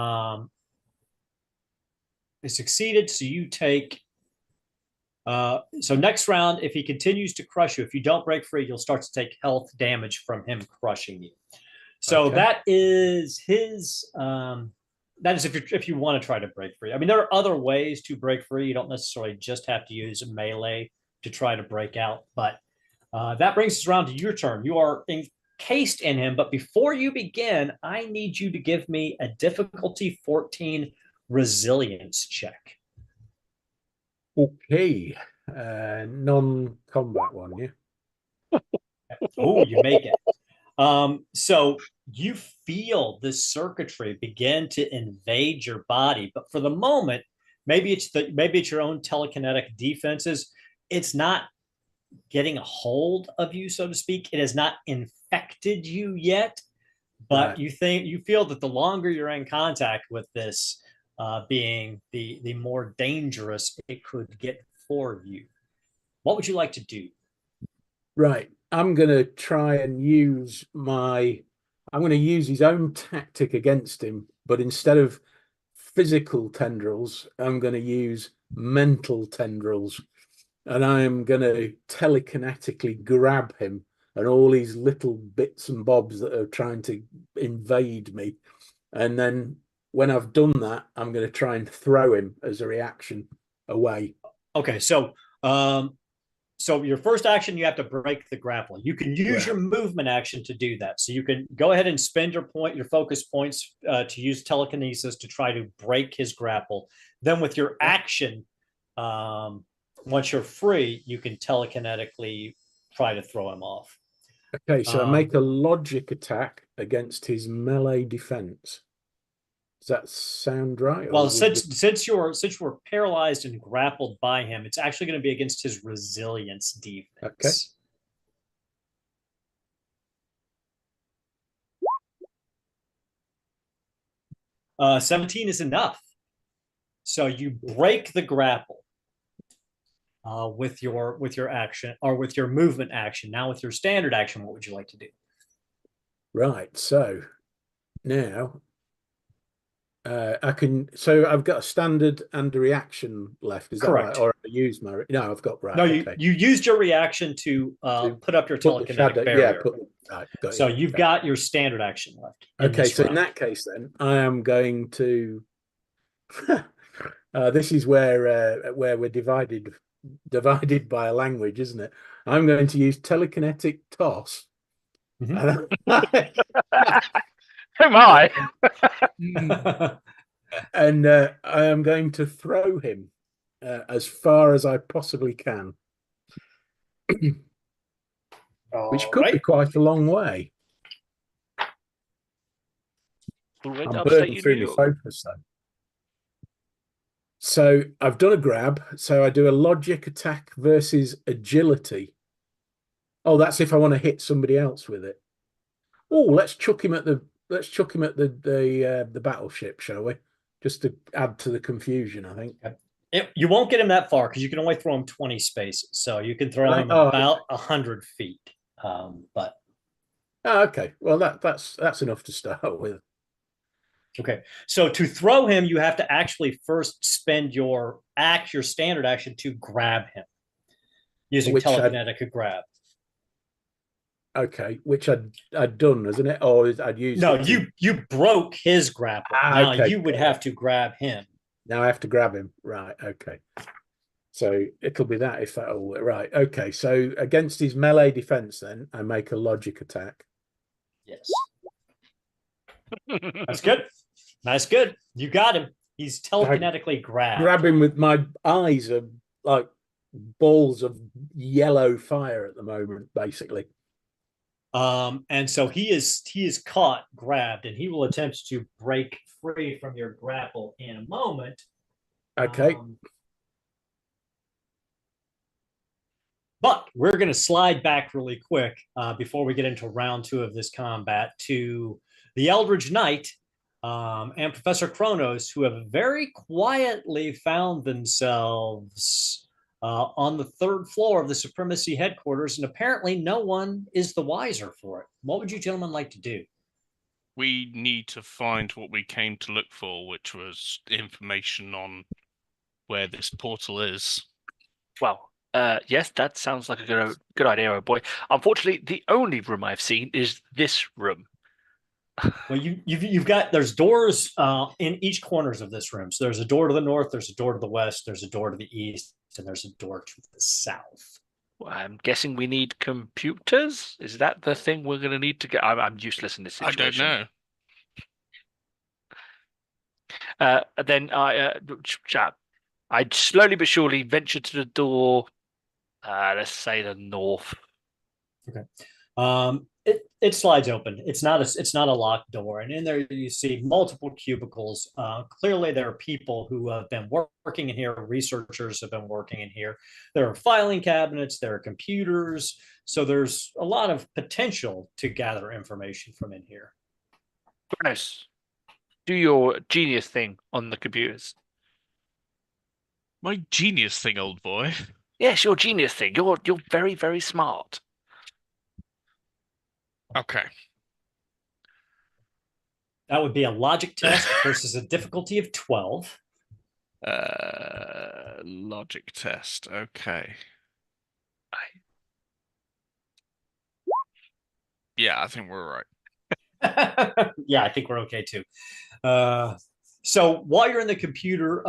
It succeeded, so you take. So next round, if he continues to crush you, if you don't break free, you'll start to take health damage from him crushing you. So that is his. That is if you want to try to break free. I mean, there are other ways to break free. You don't necessarily just have to use melee to try to break out. But that brings us around to your turn. You are encased in him. But before you begin, I need you to give me a difficulty 14 resilience check. Okay. Non-combat one, yeah? Oh, you make it. So you feel this circuitry begin to invade your body, but for the moment, maybe it's your own telekinetic defenses. It's not getting a hold of you, so to speak. It has not infected you yet, but you feel that the longer you're in contact with this being, the more dangerous it could get for you. What would you like to do? Right. I'm going to try and use his own tactic against him, but instead of physical tendrils, I'm going to use mental tendrils. and I am going to telekinetically grab him and all these little bits and bobs that are trying to invade me. And then when I've done that, I'm going to try and throw him as a reaction away. Okay, so so your first action, you have to break the grapple. You can use your movement action to do that. So you can go ahead and spend your focus points to use telekinesis to try to break his grapple. Then with your action, once you're free, you can telekinetically try to throw him off. Okay, so I make a logic attack against his melee defense. Does that sound right? Well, since you're paralyzed and grappled by him, it's actually going to be against his resilience defense. Okay. 17 is enough. So you break the grapple with your action or with your movement action. Now with your standard action, what would you like to do? Right. So now I can. So I've got a standard and a reaction left. Is correct? That right? Or I use my? No, I've got right. No, you used your reaction to put up your telekinetic barrier. Right, so you've got your standard action left. Okay, so in that case, then I am going to. This is where we're divided by a language, isn't it? I'm going to use telekinetic toss. Am I? And I am going to throw him as far as I possibly can, which could be quite a long way. I'm burning through my focus, though. So I've done a grab. So I do a logic attack versus agility. Oh, that's if I want to hit somebody else with it. Oh, let's chuck him at the battleship, shall we? Just to add to the confusion, I think. You won't get him that far because you can only throw him 20 spaces. So you can throw him about 100 feet. Okay. Well, that's enough to start with. Okay. So to throw him, you have to actually first spend your standard action to grab him using telekinetic grab. Okay, which I'd done, isn't it? Or I'd used. No, you broke his grapple. Now you would have to grab him. Now I have to grab him. Right. Okay. So it'll be that if that'll right. Okay. So against his melee defense, then I make a logic attack. Yes. That's good. That's good. You got him. He's telekinetically grabbed. Grab him with my eyes are like balls of yellow fire at the moment, basically. And so he is caught, grabbed, and he will attempt to break free from your grapple in a moment. Okay. But we're going to slide back really quick before we get into round 2 of this combat to the Eldridge Knight and Professor Kronos, who have very quietly found themselves on the 3rd floor of the Supremacy headquarters, and apparently no one is the wiser for it. What would you gentlemen like to do? We need to find what we came to look for, which was information on where this portal is. Well, yes, that sounds like a good idea, oh boy. Unfortunately, the only room I've seen is this room. Well, there's doors in each corners of this room. So there's a door to the north, there's a door to the west, there's a door to the east, and there's a door to the south. Well, I'm guessing we need computers. Is that the thing we're going to need to get? I'm useless in this situation. I don't know. Then I'd slowly but surely venture to the door. Let's say the north. Okay. It slides open. It's not a locked door, and in there you see multiple cubicles. Clearly, there are people who have been working in here. Researchers have been working in here. There are filing cabinets. There are computers. So there's a lot of potential to gather information from in here. Nice. Do your genius thing on the computers. My genius thing, old boy. Yes, your genius thing. You're very, very smart. Okay. That would be a logic test versus a difficulty of 12. Logic test. Okay. Yeah, I think we're right. Yeah, I think we're okay too. So while you're in the computer,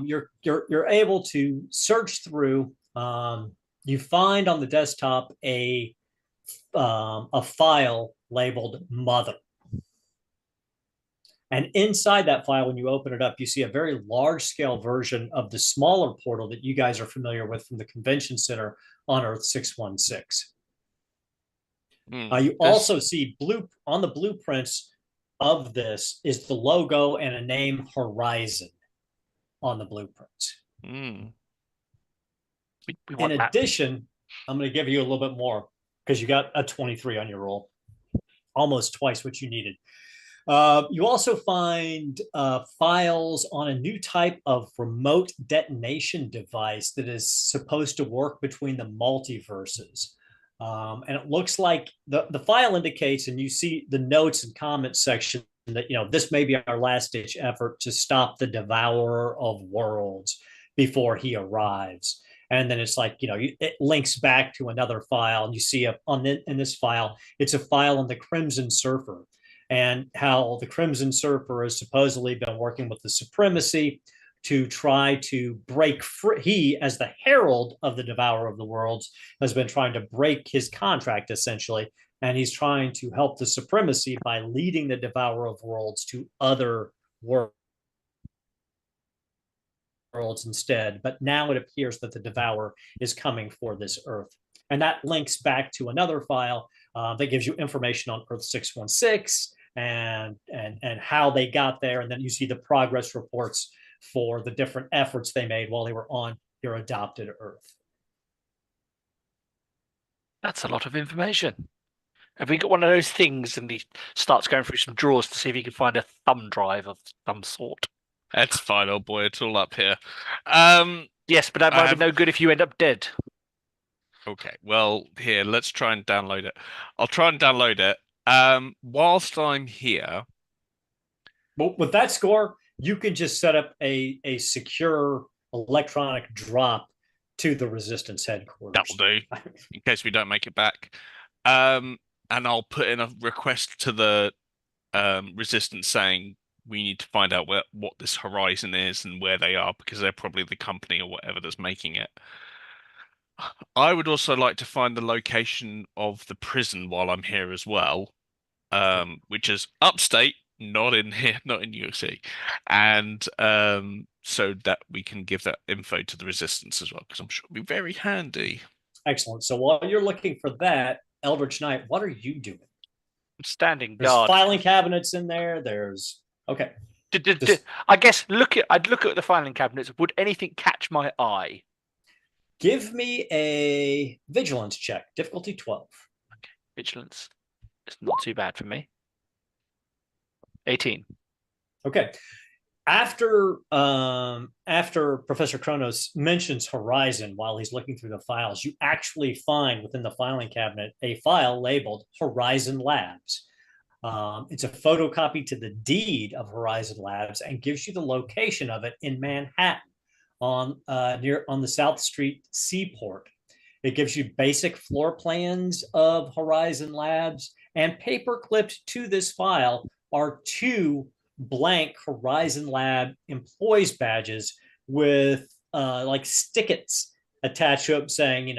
you're able to search through. You find on the desktop a file labeled "Mother," and inside that file, when you open it up, you see a very large scale version of the smaller portal that you guys are familiar with from the convention center on Earth 616. You also see on the blueprints of this is the logo and a name Horizon on the blueprints. Mm. In addition, I'm going to give you a little bit more because you got a 23 on your roll, almost twice what you needed. You also find files on a new type of remote detonation device that is supposed to work between the multiverses. And it looks like the file indicates, and you see the notes and comments section, that this may be our last ditch effort to stop the devourer of worlds before he arrives. And then it's like, it links back to another file, and you see in this file, it's a file on the Crimson Surfer, and how the Crimson Surfer has supposedly been working with the Supremacy to try to break free. He, as the herald of the Devourer of the Worlds, has been trying to break his contract, essentially, and he's trying to help the Supremacy by leading the Devourer of Worlds to other worlds instead. But now it appears that the Devourer is coming for this Earth. And that links back to another file that gives you information on Earth 616 and how they got there. And then you see the progress reports for the different efforts they made while they were on your adopted Earth. That's a lot of information. Have we got one of those things and he starts going through some drawers to see if he can find a thumb drive of some sort? That's fine, old boy. It's all up here. Yes, but that might be no good if you end up dead. Okay, well, here, let's try and download it. I'll try and download it. Whilst I'm here. Well, with that score, you can just set up a secure electronic drop to the Resistance headquarters. That'll do, in case we don't make it back. And I'll put in a request to the Resistance saying we need to find out what this Horizon is and where they are, because they're probably the company or whatever that's making it. I would also like to find the location of the prison while I'm here as well, which is upstate, not in here, not in New York City, and so that we can give that info to the Resistance as well, because I'm sure it'll be very handy. Excellent. So while you're looking for that, Eldritch Knight, what are you doing? I'm standing There's guard. filing cabinets in there. There's okay. I guess I'd look at the filing cabinets. Would anything catch my eye? Give me a vigilance check, difficulty 12. Okay, vigilance. It's not too bad for me. 18. Okay. After Professor Kronos mentions Horizon while he's looking through the files, you actually find within the filing cabinet a file labeled Horizon Labs. It's a photocopy to the deed of Horizon Labs and gives you the location of it in Manhattan on the South Street Seaport. It gives you basic floor plans of Horizon Labs, and paper clipped to this file are 2 blank Horizon Lab employees badges with like stickets attached to them saying,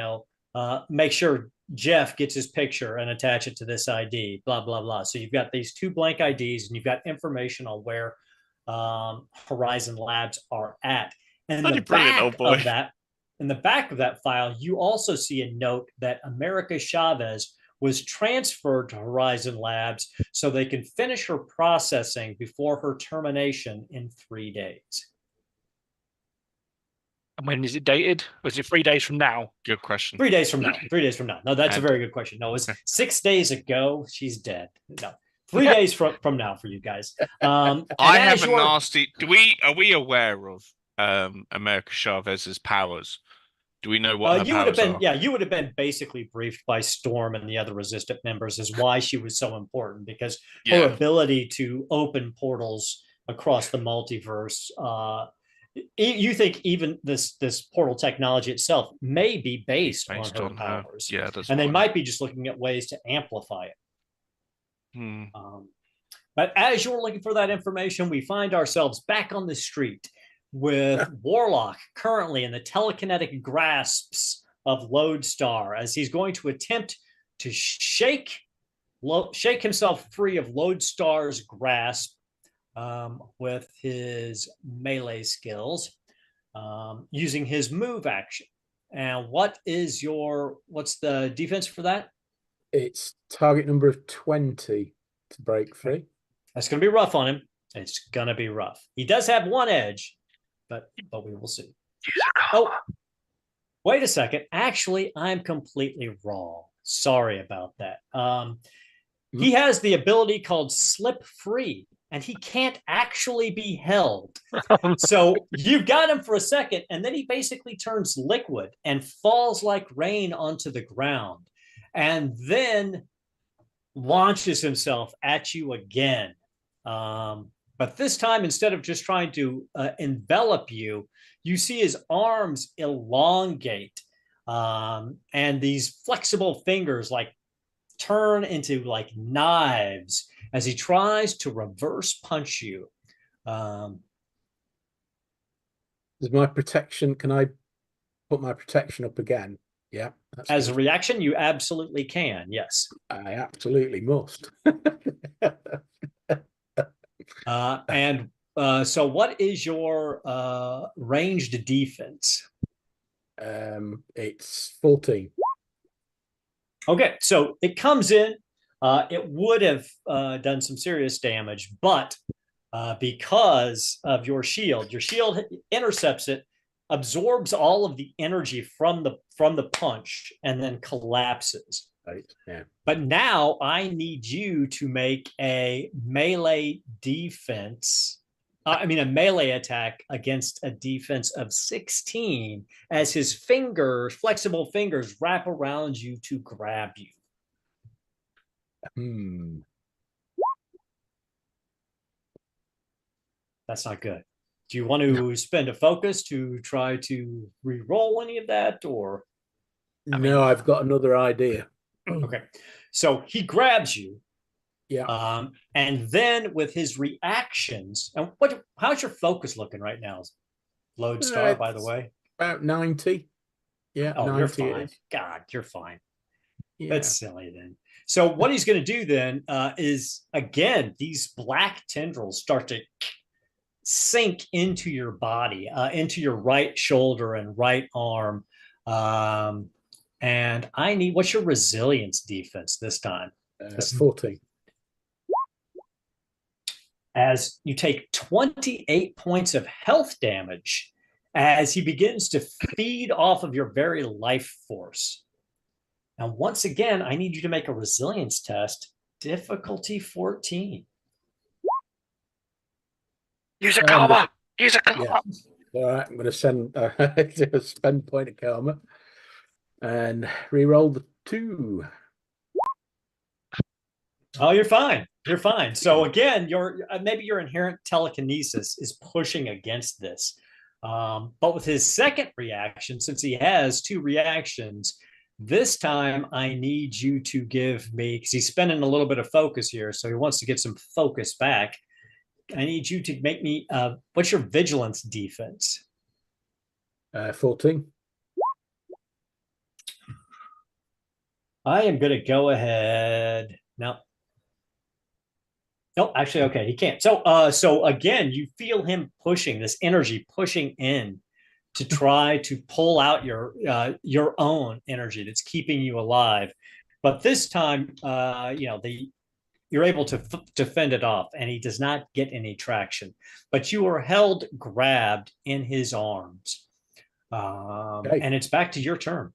make sure Jeff gets his picture and attach it to this ID, blah, blah, blah. So you've got these 2 blank IDs and you've got information on where Horizon Labs are at. And in the back of that file, you also see a note that America Chavez was transferred to Horizon Labs so they can finish her processing before her termination in 3 days. And when is it dated? Was it 3 days from now? Good question. 3 days from now. 3 days from now. No, that's a very good question. No, it was 6 days ago. She's dead. No, 3 days from now for you guys. I have a nasty. Are we aware of America Chavez's powers? Do we know what her powers are? Yeah, you would have been basically briefed by Storm and the other Resistant members as why she was so important, because her ability to open portals across the multiverse. You think even this portal technology itself may be based on her powers. Yeah, that's and they might be just looking at ways to amplify it. Hmm. But as you're looking for that information, we find ourselves back on the street with Warlock currently in the telekinetic grasps of Lodestar as he's going to attempt to shake himself free of Lodestar's grasp with his melee skills using his move action. And what's the defense for that? It's target number of 20 to break free. That's going to be rough on him. It's going to be rough. He does have one edge, but we will see. Oh, wait a second. Actually, I'm completely wrong. Sorry about that. He has the ability called Slip Free, and he can't actually be held. So you've got him for a second, and then he basically turns liquid and falls like rain onto the ground, and then launches himself at you again. But this time, instead of just trying to envelop you, you see his arms elongate, and these flexible fingers like turn into like knives as he tries to reverse punch you. Is my protection? Can I put my protection up again? Yeah. As a reaction, you absolutely can. Yes. I absolutely must. So what is your ranged defense? It's 14. Okay, so it comes in. It would have done some serious damage, but because of your shield intercepts it, absorbs all of the energy from the punch, and then collapses. Right. Yeah. But now I need you to make a melee defense. A melee attack against a defense of 16 as his flexible fingers wrap around you to grab you. That's not good. Do you want to spend a focus to try to re-roll any of that, or? No, I've got another idea. Okay, so he grabs you. Yeah. And then with his reactions, and how's your focus looking right now, Lodestar, by the way? About 90. Yeah. Oh, 90 you're fine. is. God, you're fine. Yeah. That's silly then. So what he's going to do then is, again, these black tendrils start to sink into your body, into your right shoulder and right arm. And what's your resilience defense this time? 14. As you take 28 points of health damage as he begins to feed off of your very life force. Now, once again, I need you to make a resilience test, difficulty 14. Use a karma. Use a karma. Yeah. All right, I'm going to send a spend point of karma and re-roll the 2. Oh, you're fine. You're fine. So again, maybe your inherent telekinesis is pushing against this. But with his second reaction, since he has 2 reactions, this time I need you to give me, because he's spending a little bit of focus here, so he wants to get some focus back. I need you to make me, what's your vigilance defense? 14. I am going to go ahead. No, actually, okay, he can't. So again, you feel him pushing, this energy pushing in to try to pull out your own energy that's keeping you alive. But this time, you're able to fend it off, and he does not get any traction. But you are grabbed in his arms, and it's back to your turn.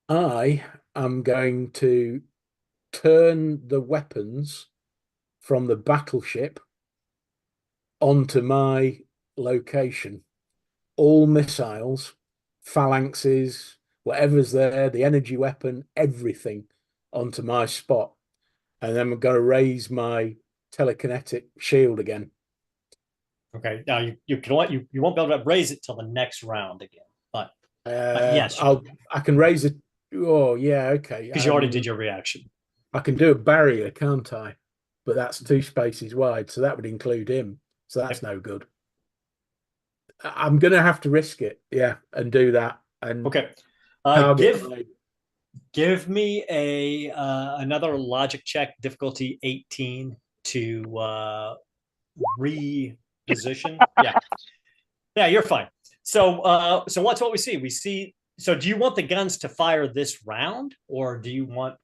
I am going to turn the weapons from the battleship onto my location. All missiles, phalanxes, whatever's there, the energy weapon, everything onto my spot. And then I'm going to raise my telekinetic shield again. Okay. Now you won't be able to raise it till the next round again. But yes, I can raise it. Oh yeah, okay. Because you already did your reaction. I can do a barrier, can't I? But that's 2 spaces wide, so that would include him. So that's no good. I'm going to have to risk it, yeah, and do that. And Okay. target my Give me a another logic check, difficulty 18 to reposition. Yeah. Yeah, you're fine. So so what's what we see? We see, so do you want the guns to fire this round, or do you want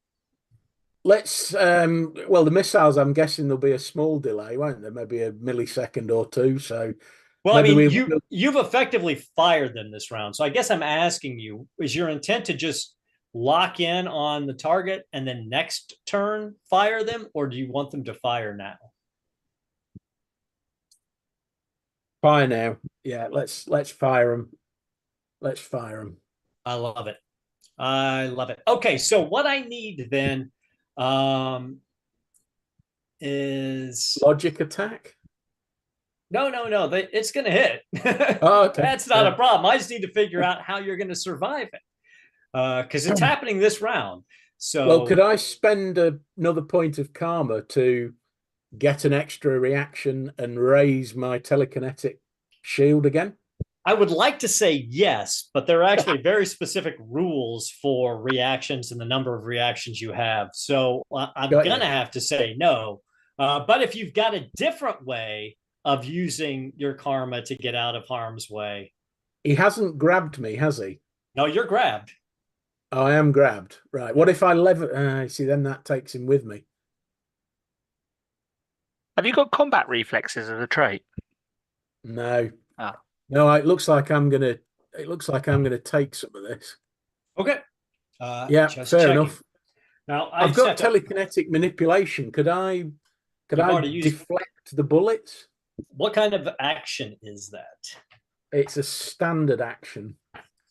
let's well, the missiles, I'm guessing there'll be a small delay, won't there? Maybe a millisecond or two. So well, I maybe mean, you've effectively fired them this round. So I guess I'm asking you, is your intent to just lock in on the target and then next turn fire them, or do you want them to fire now? fire now. Yeah, let's fire them. Let's fire them. I love it. I love it. Okay, so what I need then is Logic attack. no. It's going to hit. Oh, okay. That's not a problem. I just need to figure out how you're going to survive it because it's happening this round. So, well, could I spend another point of karma to get an extra reaction and raise my telekinetic shield again? I would like to say yes, but there are actually very specific rules for reactions and the number of reactions you have. So I'm going to have to say no. But if you've got a different way of using your karma to get out of harm's way. He hasn't grabbed me, has he? No, you're grabbed. Oh, I am grabbed. Right. What if I lever? See, then that takes him with me. Have you got combat reflexes as a trait? No. Oh. No, it looks like I'm gonna. It looks like I'm gonna take some of this. Okay. Yeah, fair enough. Now I've got telekinetic manipulation. Could I deflect the bullets? What kind of action is that? It's a standard action.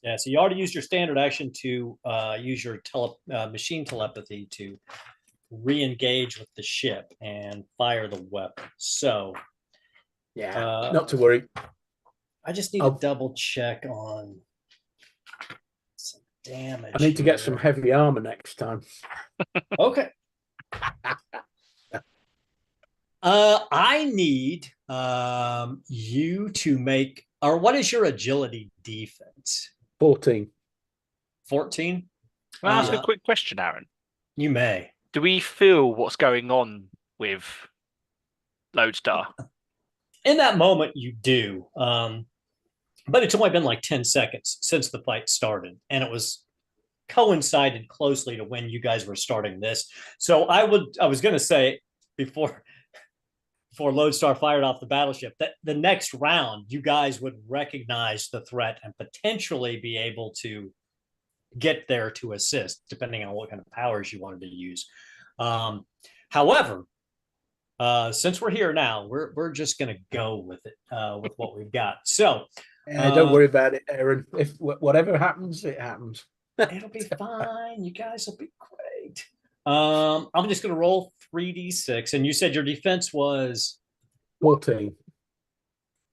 Yeah, so you already used your standard action to use your machine telepathy to re-engage with the ship and fire the weapon. So, yeah, not to worry. I just need to double check on some damage. I need to get some heavy armor next time. Okay. I need you to make, or what is your agility defense? 14. 14? Can I ask a quick question, Aaron? You may. Do we feel what's going on with Lodestar? In that moment, you do. But it's only been like 10 seconds since the fight started, and it was coincided closely to when you guys were starting this. So I was going to say before Lodestar fired off the battleship that the next round you guys would recognize the threat and potentially be able to get there to assist, depending on what kind of powers you wanted to use. However, since we're here now, we're just going to go with it, with what we've got. So don't worry about it, Aaron. If whatever happens, it happens. It'll be fine. You guys will be great. I'm just going to roll 3d6, and you said your defense was 14.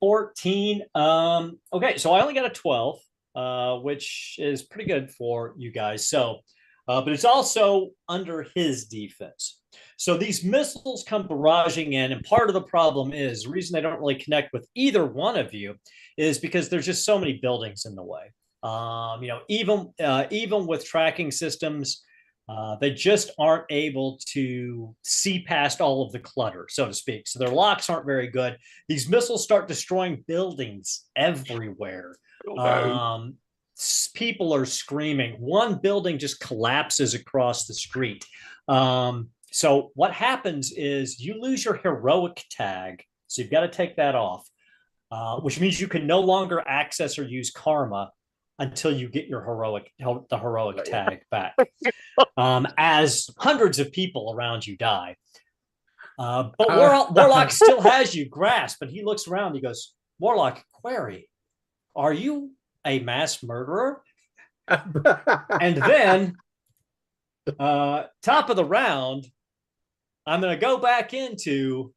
14. Okay, so I only got a 12, which is pretty good for you guys. So, but it's also under his defense. So these missiles come barraging in, and part of the problem is the reason they don't really connect with either one of you is because there's just so many buildings in the way. Even with tracking systems, they just aren't able to see past all of the clutter, so to speak. So their locks aren't very good. These missiles start destroying buildings everywhere. People are screaming. One building just collapses across the street. So what happens is you lose your heroic tag. So you've got to take that off, which means you can no longer access or use karma until you get your heroic tag back. As hundreds of people around you die. But Warlock still has you grasped, and he looks around. He goes, Warlock, query, are you a mass murderer? And then, top of the round, I'm going to go back into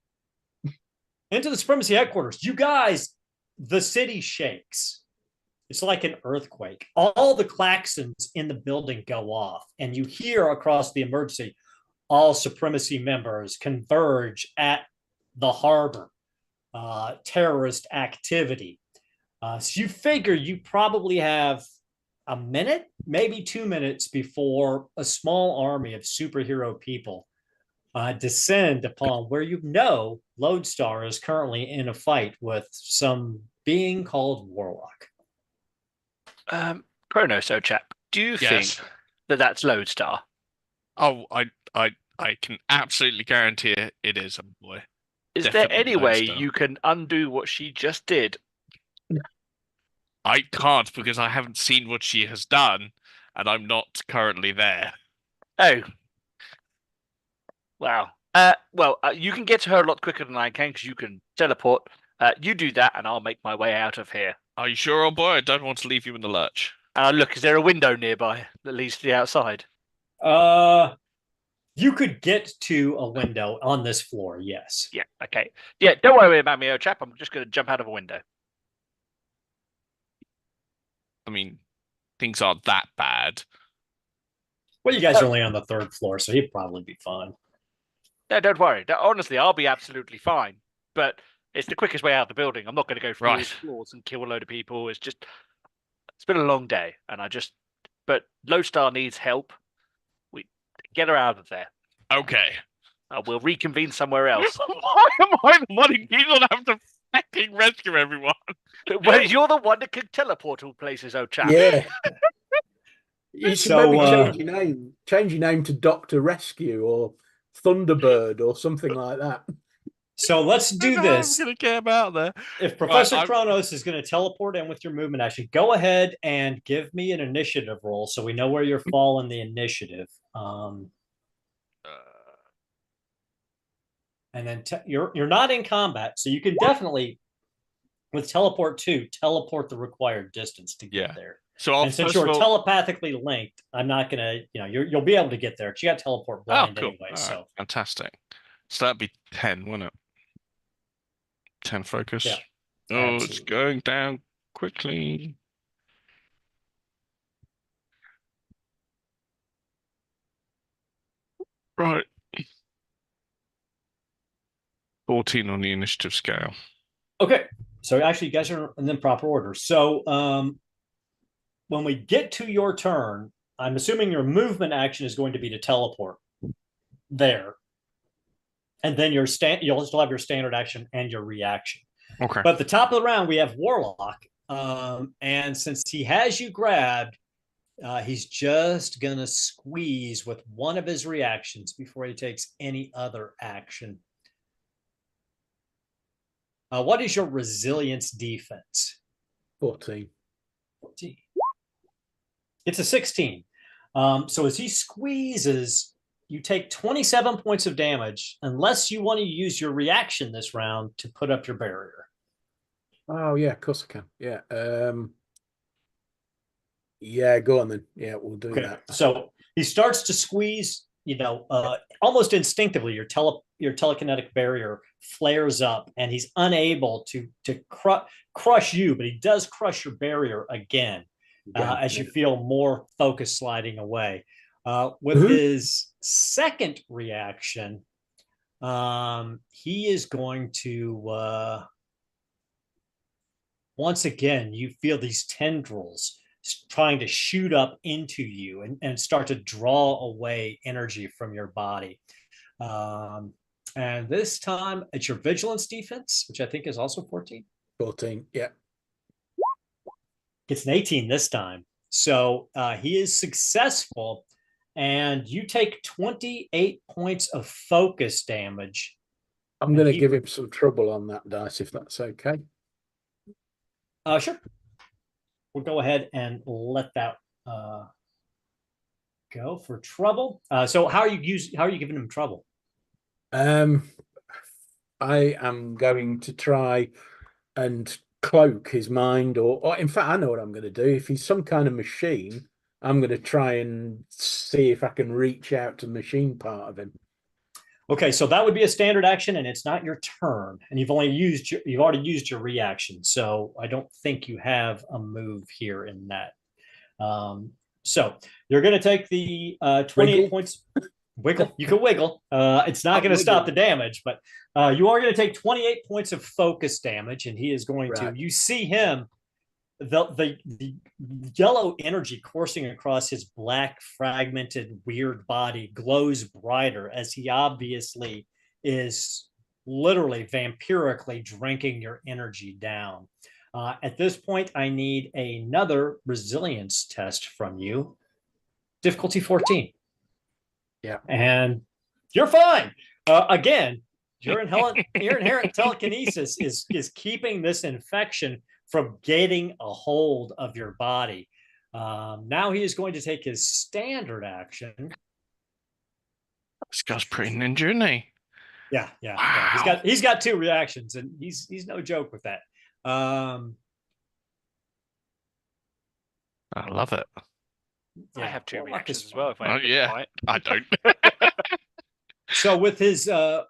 the Supremacy headquarters. You guys, the city shakes. It's like an earthquake. All the klaxons in the building go off, and you hear across the emergency, all Supremacy members converge at the harbor. Terrorist activity. So you figure you probably have a minute, maybe 2 minutes before a small army of superhero people descend upon where you know Lodestar is currently in a fight with some being called Warlock. Chronos, chap, do you think Yes. that that's Lodestar? Oh, I can absolutely guarantee it is, old boy. Is there Definitely any way Lodestar. you can undo what she just did? I can't because I haven't seen what she has done, and I'm not currently there. Oh. Wow. You can get to her a lot quicker than I can because you can teleport. You do that, and I'll make my way out of here. Are you sure, old boy? I don't want to leave you in the lurch. Look, is there a window nearby that leads to the outside? You could get to a window on this floor, yes. Yeah, okay. Yeah, don't worry about me, chap. I'm just going to jump out of a window. I mean, things aren't that bad. Well, you guys are only on the 3rd floor, so he'd probably be fine. No, don't worry. Honestly, I'll be absolutely fine. But it's the quickest way out of the building. I'm not going to go through all the floors and kill a load of people. It's been a long day, and but Lodestar needs help. We get her out of there. Okay. We'll reconvene somewhere else. Why am I the one who keeps on having to fucking rescue everyone? Well, you're the one that can teleport all places, chap. Yeah. You should maybe change your name to Dr. Rescue or Thunderbird or something like that. So let's do this. I'm going to get about there. If Professor Kronos is going to teleport in with your movement action, go ahead and give me an initiative roll so we know where you're fall in the initiative. And then you're not in combat, so you can definitely, with teleport 2, teleport the required distance to get there. So since you're telepathically linked, I'm not gonna, you'll be able to get there because you got teleport blind anyway. So fantastic. So that'd be 10, wouldn't it? 10 focus. Yeah. Oh, Absolutely. It's going down quickly. Right. 14 on the initiative scale. Okay. So actually, you guys are in the proper order. So when we get to your turn, I'm assuming your movement action is going to be to teleport there. And then you'll still have your standard action and your reaction. Okay. But at the top of the round, we have Warlock. And since he has you grabbed, he's just going to squeeze with one of his reactions before he takes any other action. What is your resilience defense? 14. It's a 16. So as he squeezes, you take 27 points of damage unless you want to use your reaction this round to put up your barrier. Oh, yeah, of course I can. Yeah. Yeah, go on then. Yeah, we'll do that. So he starts to squeeze, almost instinctively, your telekinetic barrier flares up and he's unable to crush you, but he does crush your barrier again as you feel more focus sliding away. With his second reaction, he is going to once again, you feel these tendrils trying to shoot up into you and start to draw away energy from your body. And this time it's your vigilance defense, which I think is also 14. 14, yeah. It's an 18 this time. So he is successful, and you take 28 points of focus damage. I'm going to give him some trouble on that dice, if that's okay. Sure. We'll go ahead and let that go for trouble. So how are you giving him trouble? I am going to try and cloak his mind, or in fact, I know what I'm going to do. If he's some kind of machine, I'm going to try and see if I can reach out to the machine part of him. Okay, so that would be a standard action, and it's not your turn, and you've already used your reaction. So I don't think you have a move here in that. So you're going to take the 28 points. Wiggle. You can wiggle. It's not going to stop the damage, but you are going to take 28 points of focus damage, and he is going to. You see him, the yellow energy coursing across his black, fragmented, weird body glows brighter as he obviously is literally vampirically drinking your energy down. At this point, I need another resilience test from you. Difficulty 14. Yeah. And you're fine. Again, your inherent telekinesis is keeping this infection from getting a hold of your body. Now he is going to take his standard action. This guy's pretty ninja, isn't he? Yeah. Wow. He's got 2 reactions, and he's no joke with that. I love it. I have 2 reactions as well. If I I don't. So with his I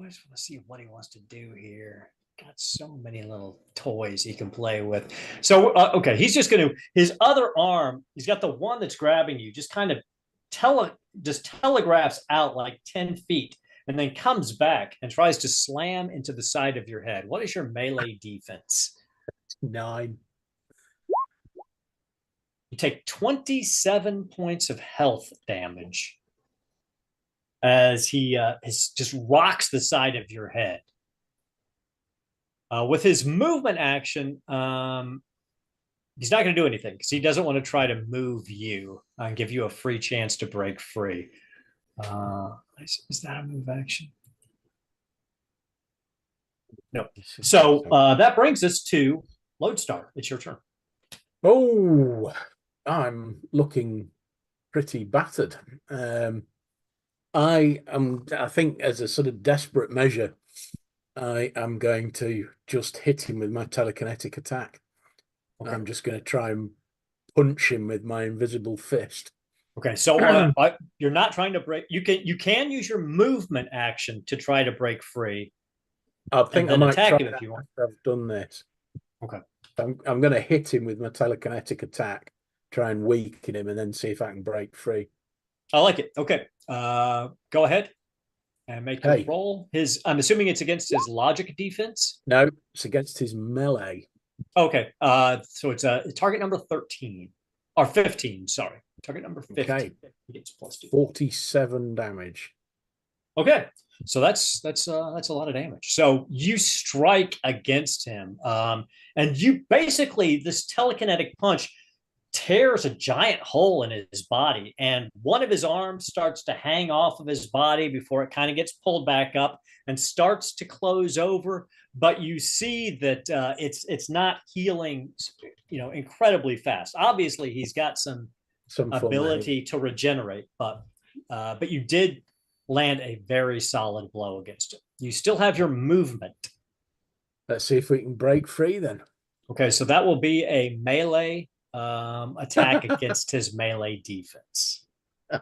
just want to see what he wants to do here. Got so many little toys he can play with. So okay, he's just going to his other arm. He's got the one that's grabbing you. Just kind of telegraphs out like 10 feet, and then comes back and tries to slam into the side of your head. What is your melee defense? 9. You take 27 points of health damage as he just rocks the side of your head. With his movement action, he's not going to do anything because he doesn't want to try to move you and give you a free chance to break free. Is that a move action? No. So that brings us to Lodestar. It's your turn. Oh, I'm looking pretty battered. I think as a sort of desperate measure, I am going to just hit him with my telekinetic attack. Okay. I'm just going to try and punch him with my invisible fist. Okay, so you're not trying to break. You can use your movement action to try to break free. I think I might attack him if you want. I've done this. Okay, I'm going to hit him with my telekinetic attack, try and weaken him, and then see if I can break free. I like it. Okay, go ahead and make a roll. I'm assuming it's against his logic defense. No, it's against his melee. Okay, so it's target number 13 or 15. Sorry, target number 15. Okay, he gets +2. 47 damage. Okay, so that's a lot of damage. So you strike against him, and you basically this telekinetic punch tears a giant hole in his body, and one of his arms starts to hang off of his body before it kind of gets pulled back up and starts to close over. But you see that it's not healing, incredibly fast. Obviously, he's got some ability to regenerate, but you did land a very solid blow against it. You still have your movement. Let's see if we can break free then. Okay, so that will be a melee attack against his melee defense. I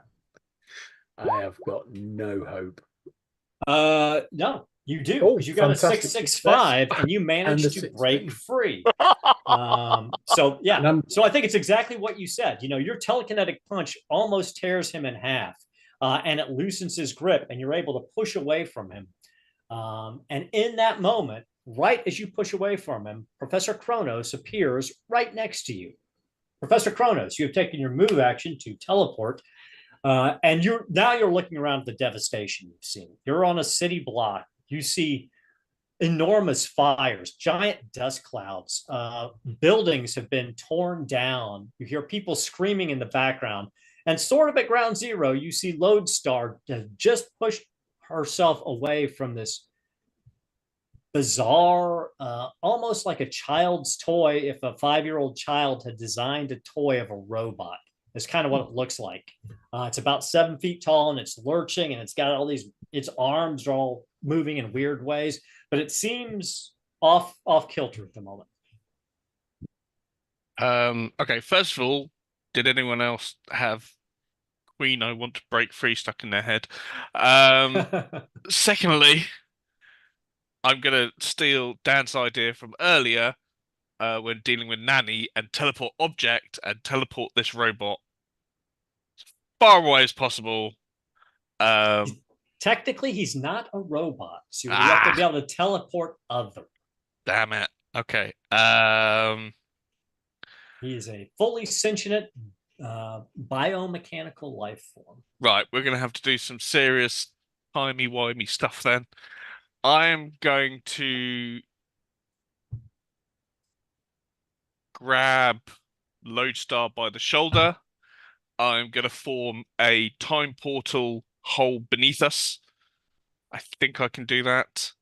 have got no hope. No, you do, because you got a 665 and you managed to break free. So yeah, so I think it's exactly what you said. Your telekinetic punch almost tears him in half, and it loosens his grip, and you're able to push away from him. And in that moment, right as you push away from him, Professor Kronos appears right next to you. Professor Kronos, you have taken your move action to teleport, and you're looking around at the devastation you've seen. You're on a city block. You see enormous fires, giant dust clouds. Buildings have been torn down. You hear people screaming in the background. And sort of at ground zero, you see Lodestar just pushed herself away from this bizarre, almost like a child's toy. If a 5-year-old child had designed a toy of a robot, it's kind of what it looks like. It's about 7 feet tall, and it's lurching, and it's got all these. Its arms are all moving in weird ways, but it seems off kilter at the moment. Okay. First of all, did anyone else have Queen I want to break free stuck in their head? Secondly, I'm going to steal Dan's idea from earlier when dealing with Nanny and teleport object and teleport this robot far away as possible. Technically, he's not a robot, so you have to be able to teleport other. Damn it. Okay. He is a fully sentient biomechanical life form. Right, we're gonna have to do some serious timey-wimey stuff then. I am going to grab Lodestar by the shoulder. I'm going to form a time portal hole beneath us. I think I can do that.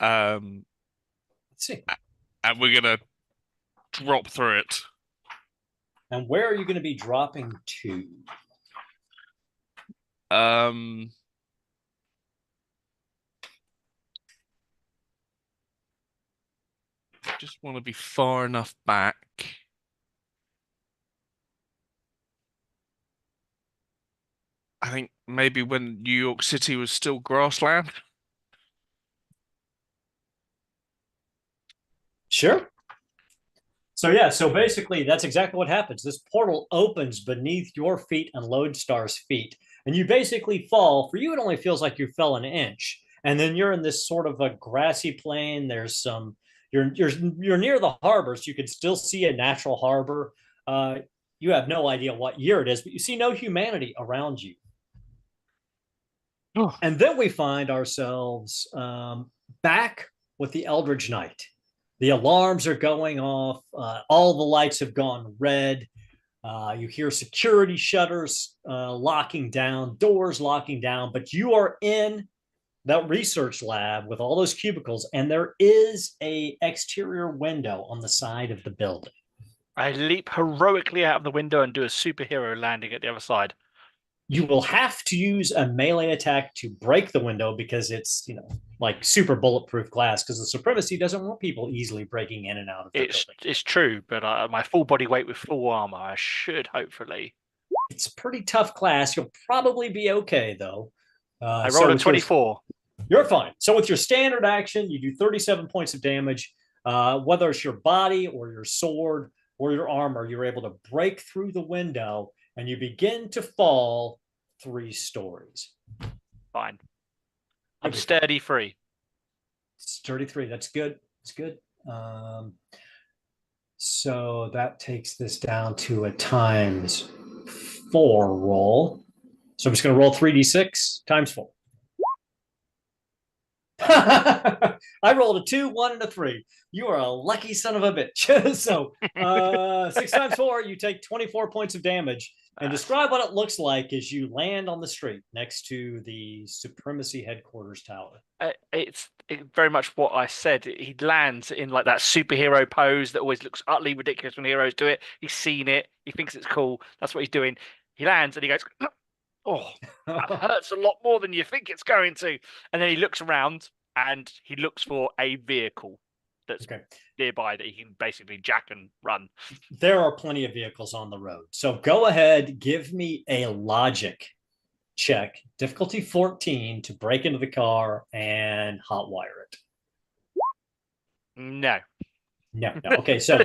Let's see. And we're going to drop through it. And where are you going to be dropping to? I just want to be far enough back. I think maybe when New York City was still grassland. Sure. So yeah, so basically that's exactly what happens. This portal opens beneath your feet and Lodestar's feet, and you basically fall. For you, it only feels like you fell an inch, and then you're in this sort of a grassy plain. There's some. You're near the harbor, so you can still see a natural harbor. You have no idea what year it is, but you see no humanity around you. Oh. And then we find ourselves back with the Eldridge Knight. The alarms are going off. All the lights have gone red. You hear security shutters locking down, doors locking down, but you are in that research lab with all those cubicles, and there is a exterior window on the side of the building. I leap heroically out of the window and do a superhero landing at the other side. You will have to use a melee attack to break the window because it's, like super bulletproof glass, because the Supremacy doesn't want people easily breaking in and out of the building. It's true, but my full body weight with full armor, I should hopefully. It's a pretty tough class. You'll probably be okay, though. I rolled a 24. You're fine. So with your standard action, you do 37 points of damage. Whether it's your body or your sword or your armor, you're able to break through the window and you begin to fall 3 stories. Fine. I'm sturdy 3. Sturdy 3. That's good. That's good. So that takes this down to a times 4 roll. So I'm just going to roll 3d6 times 4. I rolled a 2, 1, and a 3. You are a lucky son of a bitch. So 6 times 4, you take 24 points of damage. And describe what it looks like as you land on the street next to the Supremacy headquarters tower. It's very much what I said. He lands in like that superhero pose that always looks utterly ridiculous when heroes do it. He's seen it. He thinks it's cool. That's what he's doing. He lands and he goes, "Oh, that hurts a lot more than you think it's going to." And then he looks around and he looks for a vehicle that's nearby that he can basically jack and run. There are plenty of vehicles on the road. So go ahead, give me a logic check, difficulty 14, to break into the car and hotwire it. No. Okay, so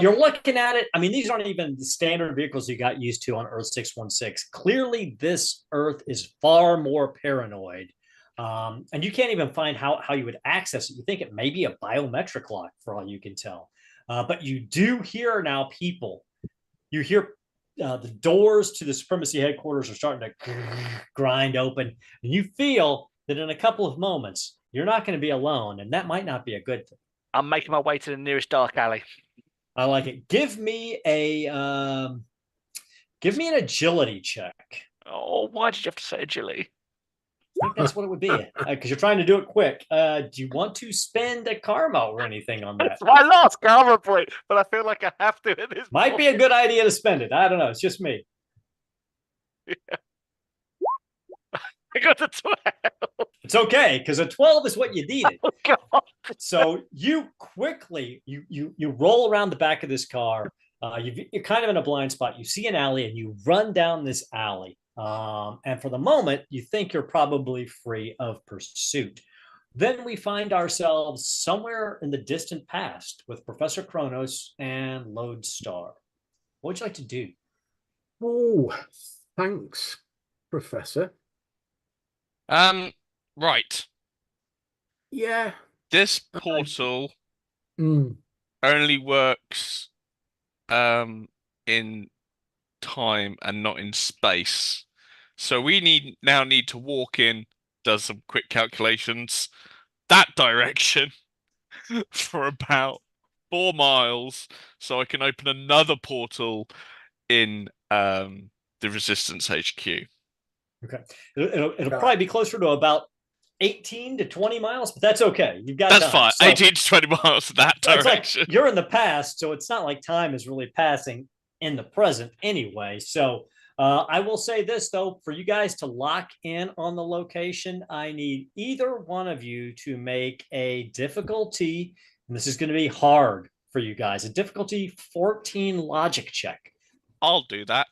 you're looking at it. I mean, these aren't even the standard vehicles you got used to on Earth 616. Clearly, this Earth is far more paranoid. And you can't even find how you would access it. You think it may be a biometric lock for all you can tell. But you do hear now people. You hear the doors to the Supremacy headquarters are starting to grind open. And you feel that in a couple of moments, you're not going to be alone. And that might not be a good thing. I'm making my way to the nearest dark alley. I like it. Give me an agility check. Oh, why did you have to say agility? I think that's what it would be, because you're trying to do it quick. Do you want to spend a karma or anything on that? It's my last karma point, but I feel like I have to at this Might point. be a good idea to spend it. I don't know. It's just me. Yeah. I got a 12. It's okay, because a 12 is what you needed. Oh, God. So you quickly, you roll around the back of this car. You're kind of in a blind spot. You see an alley, and you run down this alley. And for the moment, you think you're probably free of pursuit. Then we find ourselves somewhere in the distant past with Professor Kronos and Lodestar. What would you like to do? Oh, Thanks, Professor. Right. Yeah. This portal Mm. only works in time and not in space. So we now need to walk in, does some quick calculations, that direction for about 4 miles, so I can open another portal in the Resistance HQ. Okay. It'll probably be closer to about 18 to 20 miles, but that's okay. You've got That's time. fine. So 18 to 20 miles that it's like direction. you're in the past, so it's not like time is really passing in the present anyway. So I will say this, though, for you guys to lock in on the location, I need either one of you to make a difficulty, and this is going to be hard for you guys, a difficulty 14 logic check. I'll do that.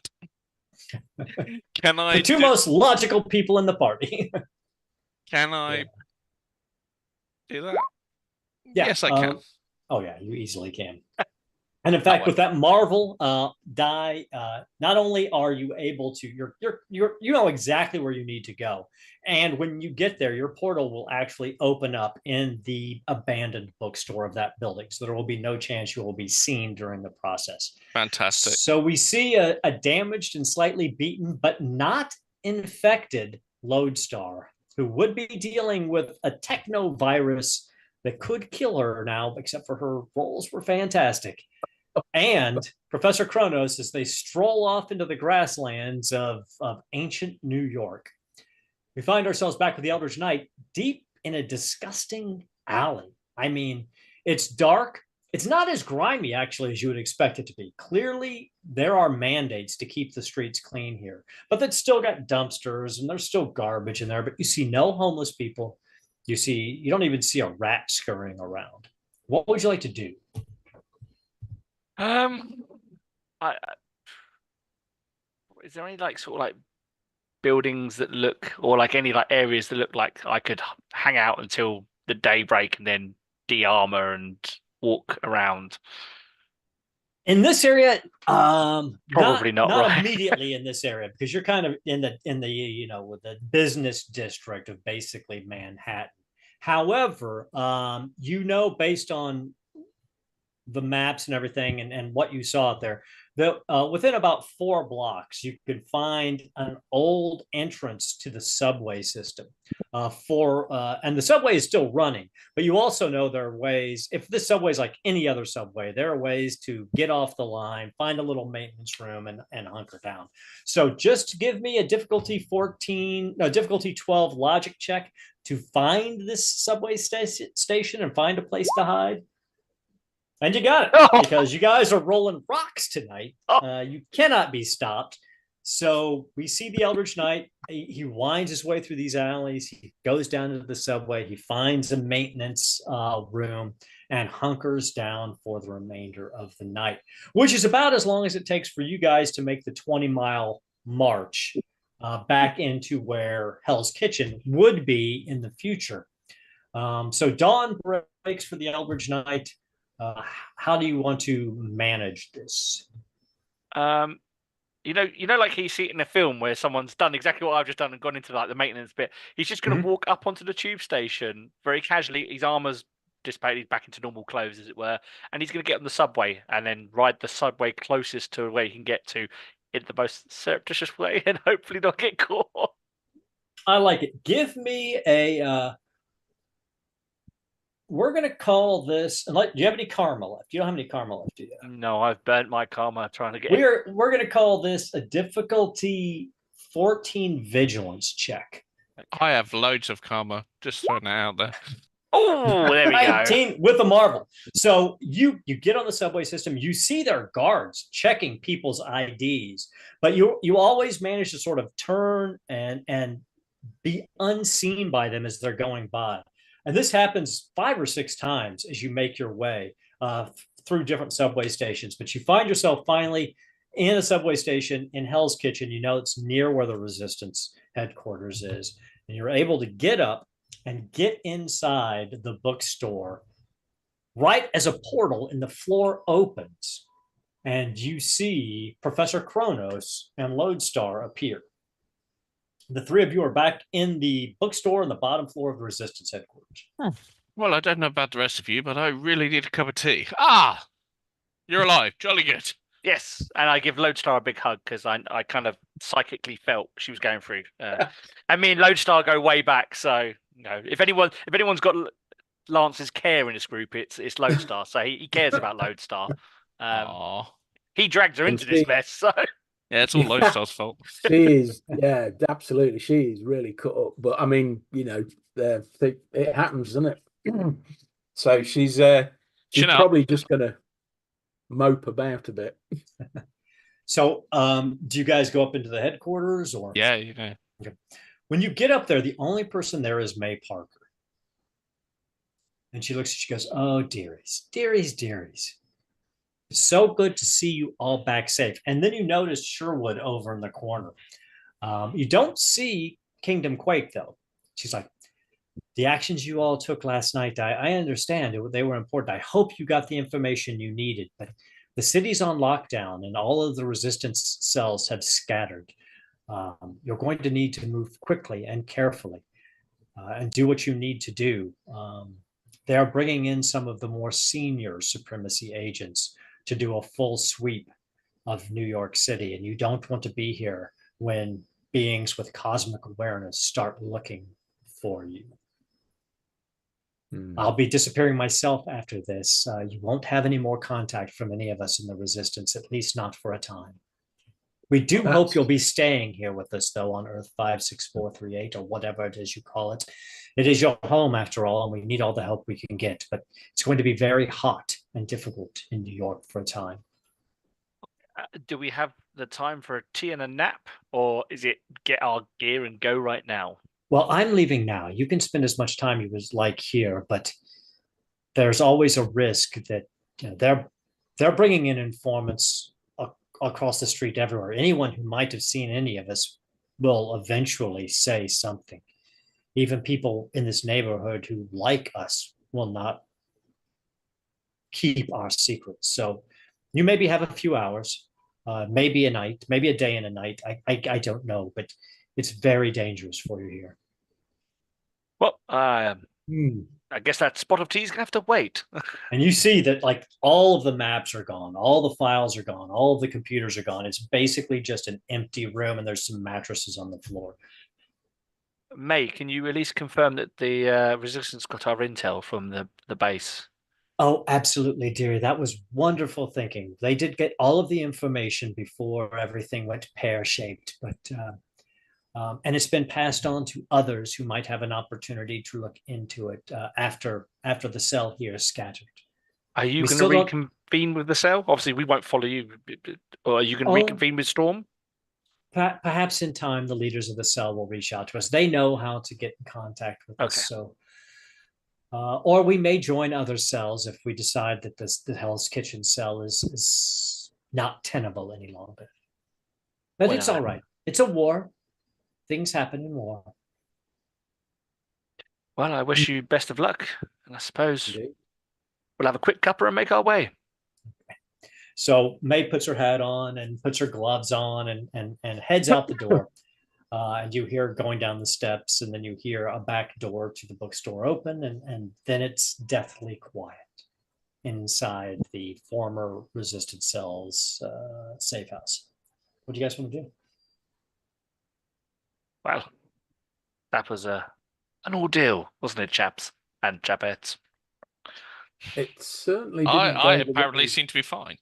Can I The two most logical people in the party. Can I do that? Yeah. Yes, I can. Oh yeah, you easily can. And in fact, with that Marvel die, not only are you able to, you know exactly where you need to go, and when you get there, your portal will actually open up in the abandoned bookstore of that building, so there will be no chance you will be seen during the process. Fantastic. So we see a damaged and slightly beaten, but not infected Lodestar, who would be dealing with a techno virus that could kill her now, except for her rolls were fantastic. And Professor Kronos as they stroll off into the grasslands of ancient New York. We find ourselves back with the Eldritch Knight deep in a disgusting alley. I mean, it's dark. It's not as grimy, actually, as you would expect it to be. Clearly, there are mandates to keep the streets clean here, but that's still got dumpsters and there's still garbage in there, but you see no homeless people. You don't even see a rat scurrying around. What would you like to do? I is there any like sort of like buildings that look, or like any like areas that look like I could hang out until the daybreak and then de-armor and walk around? In this area, Probably not right. immediately in this area, because you're kind of in the with the business district of basically Manhattan. However, based on the maps and everything and what you saw out there, that within about 4 blocks you could find an old entrance to the subway system and the subway is still running, but you also know there are ways, if this subway is like any other subway, there are ways to get off the line, find a little maintenance room and hunker down. So just give me a difficulty 12 logic check to find this subway station and find a place to hide. And you got it, because you guys are rolling rocks tonight. You cannot be stopped. So we see the Eldritch Knight. He winds his way through these alleys. He goes down into the subway. He finds a maintenance room and hunkers down for the remainder of the night, which is about as long as it takes for you guys to make the 20-mile march back into where Hell's Kitchen would be in the future. So dawn breaks for the Eldritch Knight. How do you want to manage this? Like you see it in a film where someone's done exactly what I've just done and gone into like the maintenance bit. He's just going to walk up onto the tube station very casually. His armor's dissipated, he's back into normal clothes, as it were, and he's going to get on the subway and then ride the subway closest to where he can get to in the most surreptitious way and hopefully not get caught. I like it. Give me a. We're going to call this. Do you have any karma left? You don't have any karma left, do you? No, I've burnt my karma trying to get. We're going to call this a difficulty 14 vigilance check. I have loads of karma. Just throwing it out there. Oh, there we go. 19 with a marvel. So you get on the subway system. You see their guards checking people's IDs, but you always manage to sort of turn and be unseen by them as they're going by. And this happens 5 or 6 times as you make your way through different subway stations. But you find yourself finally in a subway station in Hell's Kitchen. You know it's near where the Resistance headquarters is. And you're able to get up and get inside the bookstore right as a portal in the floor opens. and you see Professor Kronos and Lodestar appear. The three of you are back in the bookstore on the bottom floor of the Resistance headquarters. Well, I don't know about the rest of you, but I really need a cup of tea. Ah, you're alive. Jolly good. Yes, and I give Lodestar a big hug because I kind of psychically felt she was going through. And me and Lodestar go way back, so if anyone's got Lance's care in this group, it's Lodestar. So he cares about Lodestar. Aww. He dragged her And into this mess. So Yeah, it's all Lodestar's fault. she is, yeah, absolutely. She is really cut up. But I mean, it happens, doesn't it? So she's probably just gonna mope about a bit. So, do you guys go up into the headquarters, or? Yeah, Okay. When you get up there, the only person there is May Parker. And she looks, she goes, "Oh, dearies, dearies, dearies. It's so good to see you all back safe." And then you notice Sherwood over in the corner. You don't see Kingdom Quake, though. She's like, "The actions you all took last night, I understand they were important. I hope you got the information you needed, but the city's on lockdown and all of the resistance cells have scattered. You're going to need to move quickly and carefully and do what you need to do. They are bringing in some of the more senior supremacy agents to do a full sweep of New York City, and you don't want to be here when beings with cosmic awareness start looking for you. I'll be disappearing myself after this. You won't have any more contact from any of us in the Resistance, at least not for a time. We do hope you'll be staying here with us, though, on Earth 56438, or whatever it is you call it. It is your home, after all, and we need all the help we can get. But it's going to be very hot and difficult in New York for a time." Do we have the time for a tea and a nap, or is it get our gear and go right now? Well, I'm leaving now. You can spend as much time you would like here, but there's always a risk that they're bringing in informants across the street everywhere. Anyone who might have seen any of us will eventually say something. Even people in this neighborhood who like us will not keep our secrets. So you maybe have a few hours, maybe a night, maybe a day and a night. I don't know, but it's very dangerous for you here. Well, I guess that spot of tea is gonna have to wait. And you see that like all of the maps are gone, all the files are gone, all of the computers are gone. It's basically just an empty room, and there's some mattresses on the floor. May, can you at least confirm that the Resistance got our intel from the base? Oh, absolutely, dearie. That was wonderful thinking. They did get all of the information before everything went pear-shaped, but and it's been passed on to others who might have an opportunity to look into it after the cell here is scattered. Are you going to reconvene with the cell? Obviously, we won't follow you. Or are you going to reconvene with Storm? Perhaps in time, the leaders of the cell will reach out to us. They know how to get in contact with us. So, or we may join other cells if we decide that the Hell's Kitchen cell is not tenable any longer. But it's all right. It's a war. Things happen in war. Well, I wish you best of luck. And I suppose we'll have a quick cuppa and make our way. So May puts her hat on and puts her gloves on and heads out the door. And you hear going down the steps, and then you hear a back door to the bookstore open, and then it's deathly quiet inside the former Resistance Cell's safe house. What do you guys want to do? Well, that was an ordeal, wasn't it, chaps and chapettes? It certainly didn't. I apparently seem to be fine.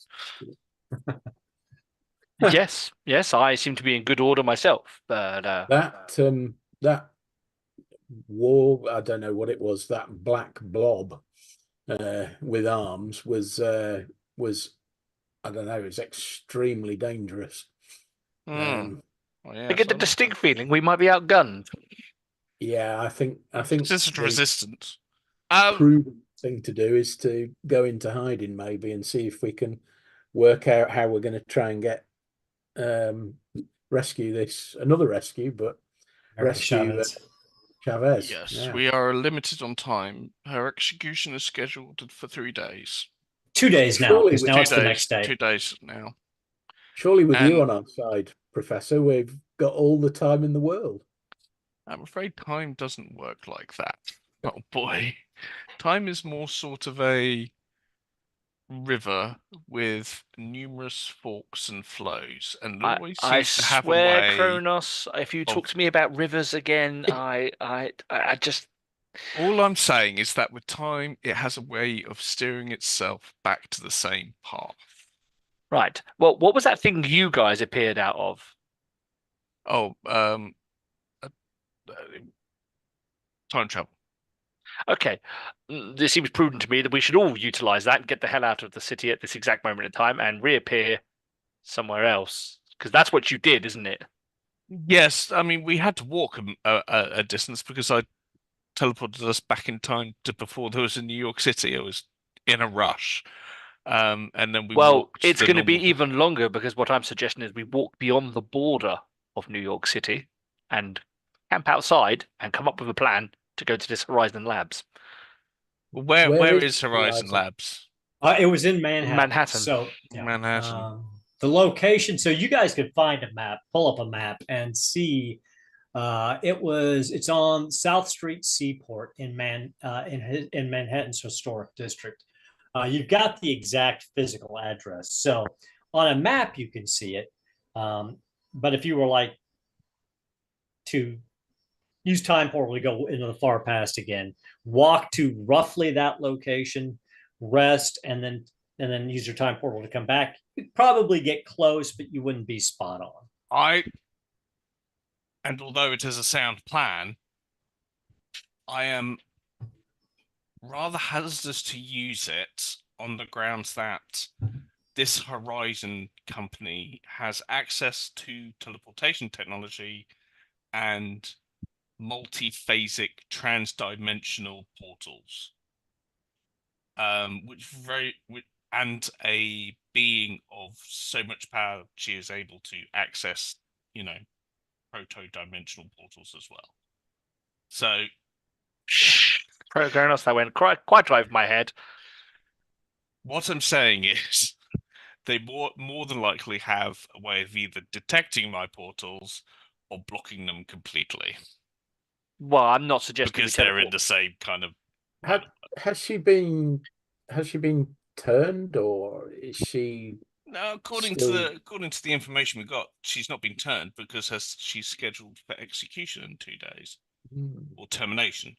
yes, I seem to be in good order myself. But that war, I don't know what it was. That black blob with arms was I don't know. It's extremely dangerous. Well, yeah, I get the distinct feeling we might be outgunned. Yeah, I think Resistance resistance. Prudent thing to do is to go into hiding maybe and see if we can work out how we're going to try and get rescue Chavez. Yes, we are limited on time. Her execution is scheduled for 3 days. 2 days now, Surely because with now Two it's the days. next day. 2 days now. Surely with you And- on our side, Professor, we've got all the time in the world. I'm afraid time doesn't work like that. Oh boy. Time is more sort of a river with numerous forks and flows, and always I seems to have a swear, way Kronos, if you of... talk to me about rivers again, I just All I'm saying is that with time, it has a way of steering itself back to the same path. right. Well, what was that thing you guys appeared out of? Oh, uh, time travel. Okay, this seems prudent to me that we should all utilize that and get the hell out of the city at this exact moment in time and reappear somewhere else. Because that's what you did, isn't it? Yes, I mean we had to walk a distance because I teleported us back in time to before there was in New York City. I was in a rush, and then we Well, walked it's the going to be normal. even longer because what I'm suggesting is we walk beyond the border of New York City and camp outside and come up with a plan to go to this Horizon Labs. Where is Horizon Labs? It was in Manhattan. Manhattan. So Manhattan. the location. So you guys could find a map, pull up a map, and see. It's on South Street Seaport in Manhattan's historic district. You've got the exact physical address. So on a map you can see it. But if you were like to use time portal to go into the far past again, walk to roughly that location, rest, and then use your time portal to come back. You'd probably get close, but you wouldn't be spot on. And although it is a sound plan, I am rather hesitant to use it on the grounds that this Horizon company has access to teleportation technology and multi-phasic trans-dimensional portals, and a being of so much power, she is able to access, proto-dimensional portals as well. So, Kronos, that went quite over my head. what I'm saying is, they more than likely have a way of either detecting my portals or blocking them completely. Well, I'm not suggesting because they're in the same kind of. Has she been turned, or is she? No, according still... to the information we got, she's not been turned because she's scheduled for execution in 2 days or termination.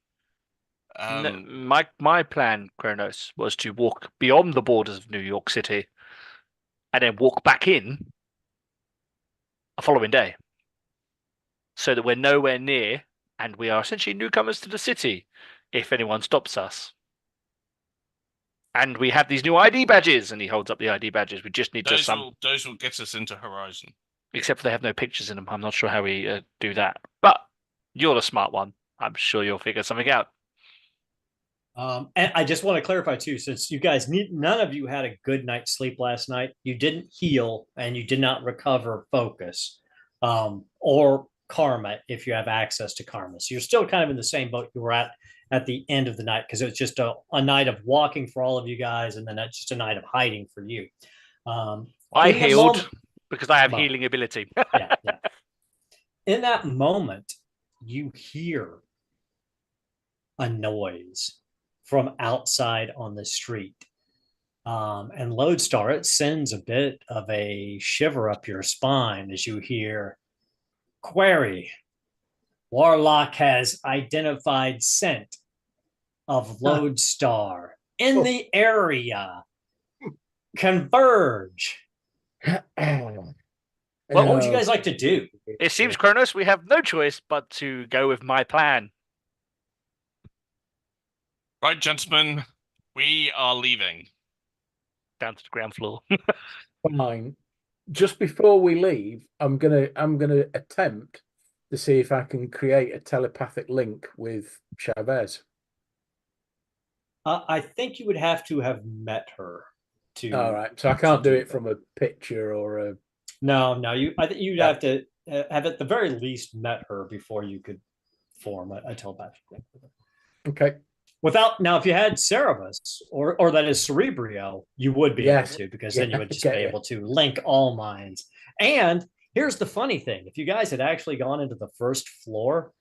No, my plan, Kronos, was to walk beyond the borders of New York City and then walk back in a following day, so that we're nowhere near and we are essentially newcomers to the city if anyone stops us. And we have these new ID badges, and he holds up the ID badges. We just need those will get us into Horizon. Except for they have no pictures in them. I'm not sure how we do that. But you're the smart one. I'm sure you'll figure something out. And I just want to clarify too, since you guys none of you had a good night's sleep last night, you didn't heal and you did not recover focus, or karma if you have access to karma. So you're still kind of in the same boat you were at the end of the night, because it was just a night of walking for all of you guys, and then that's just a night of hiding for you. I healed because I have healing ability. yeah. In that moment, you hear a noise from outside on the street. And Lodestar, it sends a bit of a shiver up your spine as you hear, "Query, Warlock has identified scent of Lodestar in the area. Converge." What would you guys like to do? It seems, Kronos, we have no choice but to go with my plan. Right, gentlemen, we are leaving. Down to the ground floor. Fine. Just before we leave, I'm gonna attempt to see if I can create a telepathic link with Chavez. I think you would have to have met her to. All right, so I can't do it from a picture or a. No. I think you'd have to have at the very least met her before you could form a telepathic link with her. Okay. Without now, if you had Cerebus or that is Cerebrio, you would be able to, because then you would just be able to link all mines. And here's the funny thing: if you guys had actually gone into the first floor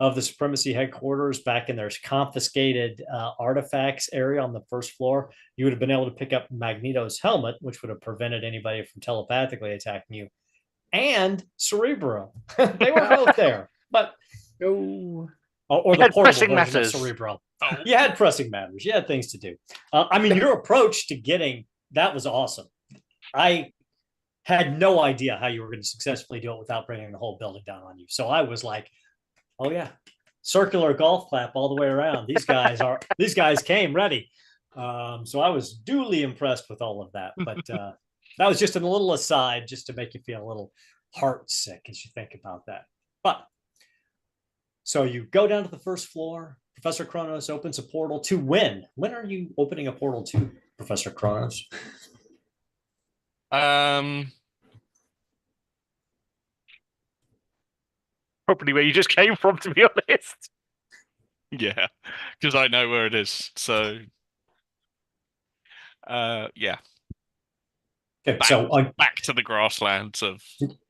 of the Supremacy headquarters back in their confiscated artifacts area on the first floor, you would have been able to pick up Magneto's helmet, which would have prevented anybody from telepathically attacking you, and Cerebro. They were both there, but or the portable version matters. Of Cerebro. Oh. You had pressing matters. You had things to do. I mean, your approach to getting that was awesome. I had no idea how you were going to successfully do it without bringing the whole building down on you. So I was like, oh yeah, circular golf clap all the way around. These guys came ready. So I was duly impressed with all of that. But that was just a little aside, just to make you feel a little heart sick as you think about that. But so you go down to the first floor. Professor Kronos opens a portal to when? When are you opening a portal to, Professor Kronos? Probably where you just came from, to be honest. Yeah, because I know where it is. So, yeah. Okay, back to the grasslands of.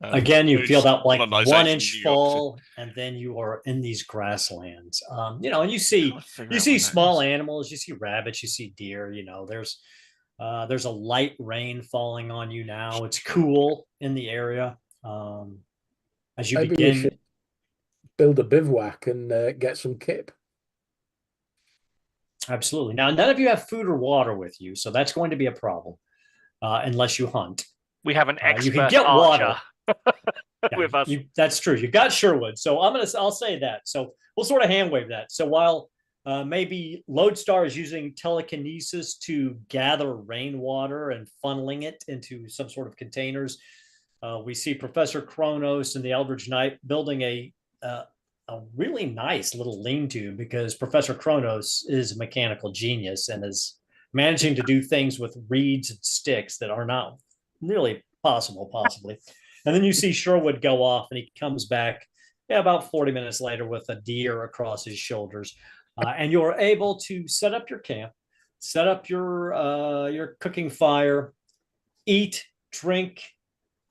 Again, you feel that like 1 inch fall, and then you are in these grasslands. And you see small animals, you see rabbits, you see deer. There's a light rain falling on you now. It's cool in the area. As you begin, we should build a bivouac and get some kip. Absolutely. Now, none of you have food or water with you, so that's going to be a problem. Unless you hunt. We have an expert you can get archer with us. That's true. You've got Sherwood. So I'll say that. So we'll sort of hand wave that. So while maybe Lodestar is using telekinesis to gather rainwater and funneling it into some sort of containers, we see Professor Kronos and the Eldritch Knight building a really nice little lean-to, because Professor Kronos is a mechanical genius and is managing to do things with reeds and sticks that are not really possibly. And then you see Sherwood go off, and he comes back about 40 minutes later with a deer across his shoulders. And you're able to set up your camp, set up your cooking fire, eat, drink,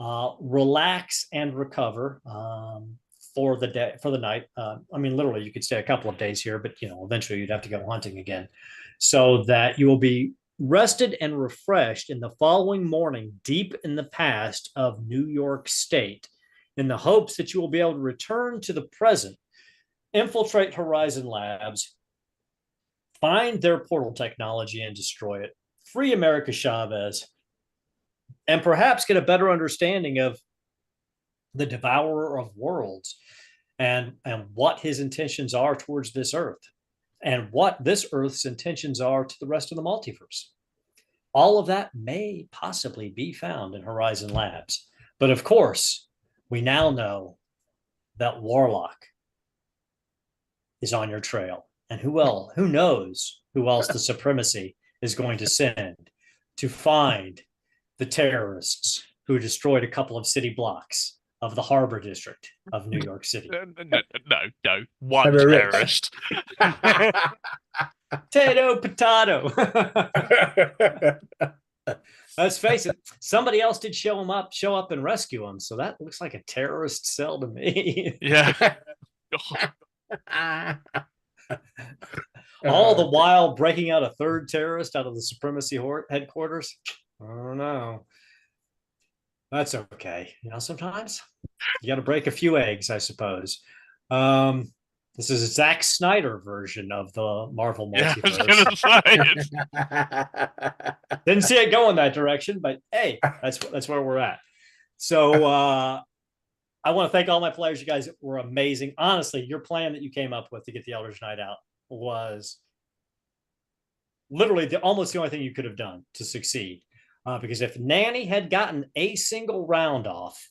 relax, and recover for the night. I mean, literally, you could stay a couple of days here, but eventually you'd have to go hunting again, so that you will be rested and refreshed in the following morning, deep in the past of New York State, in the hopes that you will be able to return to the present, infiltrate Horizon Labs, find their portal technology and destroy it, free America Chavez, and perhaps get a better understanding of the Devourer of Worlds and what his intentions are towards this Earth, and what this Earth's intentions are to the rest of the multiverse. All of that may possibly be found in Horizon Labs. But of course, we now know that Warlock is on your trail. And who knows who else the Supremacy is going to send to find the terrorists who destroyed a couple of city blocks of the Harbor District of New York City. No. One terrorist. Potato. Let's face it, somebody else did show up and rescue him. So that looks like a terrorist cell to me. Yeah. All the while breaking out a third terrorist out of the Supremacy headquarters. I don't know. That's okay. Sometimes you got to break a few eggs, I suppose. This is a Zack Snyder version of the Marvel multiverse. Didn't see it go in that direction, but hey, that's where we're at. So I want to thank all my players. You guys were amazing. Honestly, your plan that you came up with to get the Eldritch Knight out was literally almost the only thing you could have done to succeed. Because if Nanny had gotten a single round off,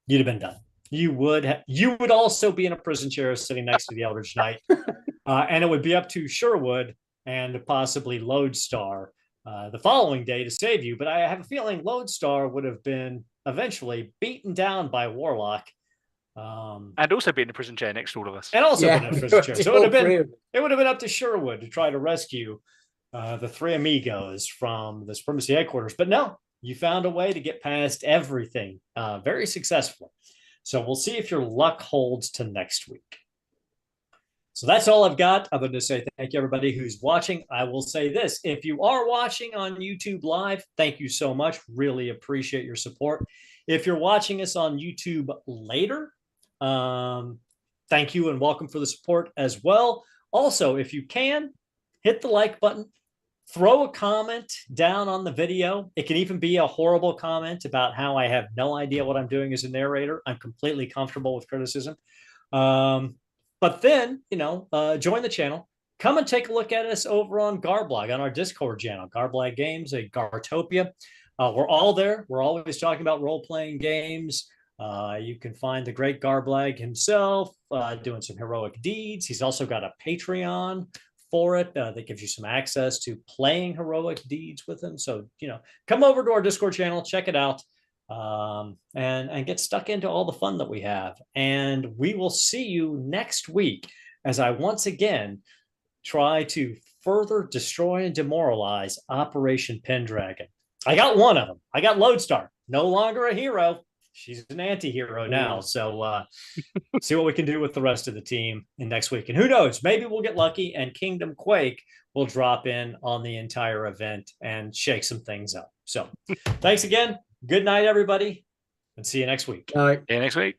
you'd have been done. You would also be in a prison chair sitting next to the Eldritch Knight, and it would be up to Sherwood and possibly Lodestar the following day to save you. But I have a feeling Lodestar would have been eventually beaten down by Warlock And also be in the prison chair next to all of us. And also been in a prison chair. So it would have been up to Sherwood to try to rescue the three amigos from the Supremacy headquarters. But no, you found a way to get past everything very successfully. So we'll see if your luck holds to next week. So that's all I've got. Other than to say thank you, everybody who's watching. I will say this. If you are watching on YouTube Live, thank you so much. Really appreciate your support. If you're watching us on YouTube later, thank you and welcome for the support as well. Also, if you can, hit the like button. Throw a comment down on the video. It can even be a horrible comment about how I have no idea what I'm doing as a narrator. I'm completely comfortable with criticism. But then, join the channel. Come and take a look at us over on Garblog, on our Discord channel, Garblog Games, a Gartopia. We're all there. We're always talking about role-playing games. You can find the great Garblag himself doing some heroic deeds. He's also got a Patreon for it that gives you some access to playing heroic deeds with him. So, come over to our Discord channel, check it out, and get stuck into all the fun that we have. And we will see you next week as I once again try to further destroy and demoralize Operation Pendragon. I got one of them. I got Lodestar, no longer a hero. She's an anti-hero now. So see what we can do with the rest of the team in next week. And who knows, maybe we'll get lucky and Kingdom Quake will drop in on the entire event and shake some things up. So thanks again. Good night, everybody, and see you next week. All right. See you next week.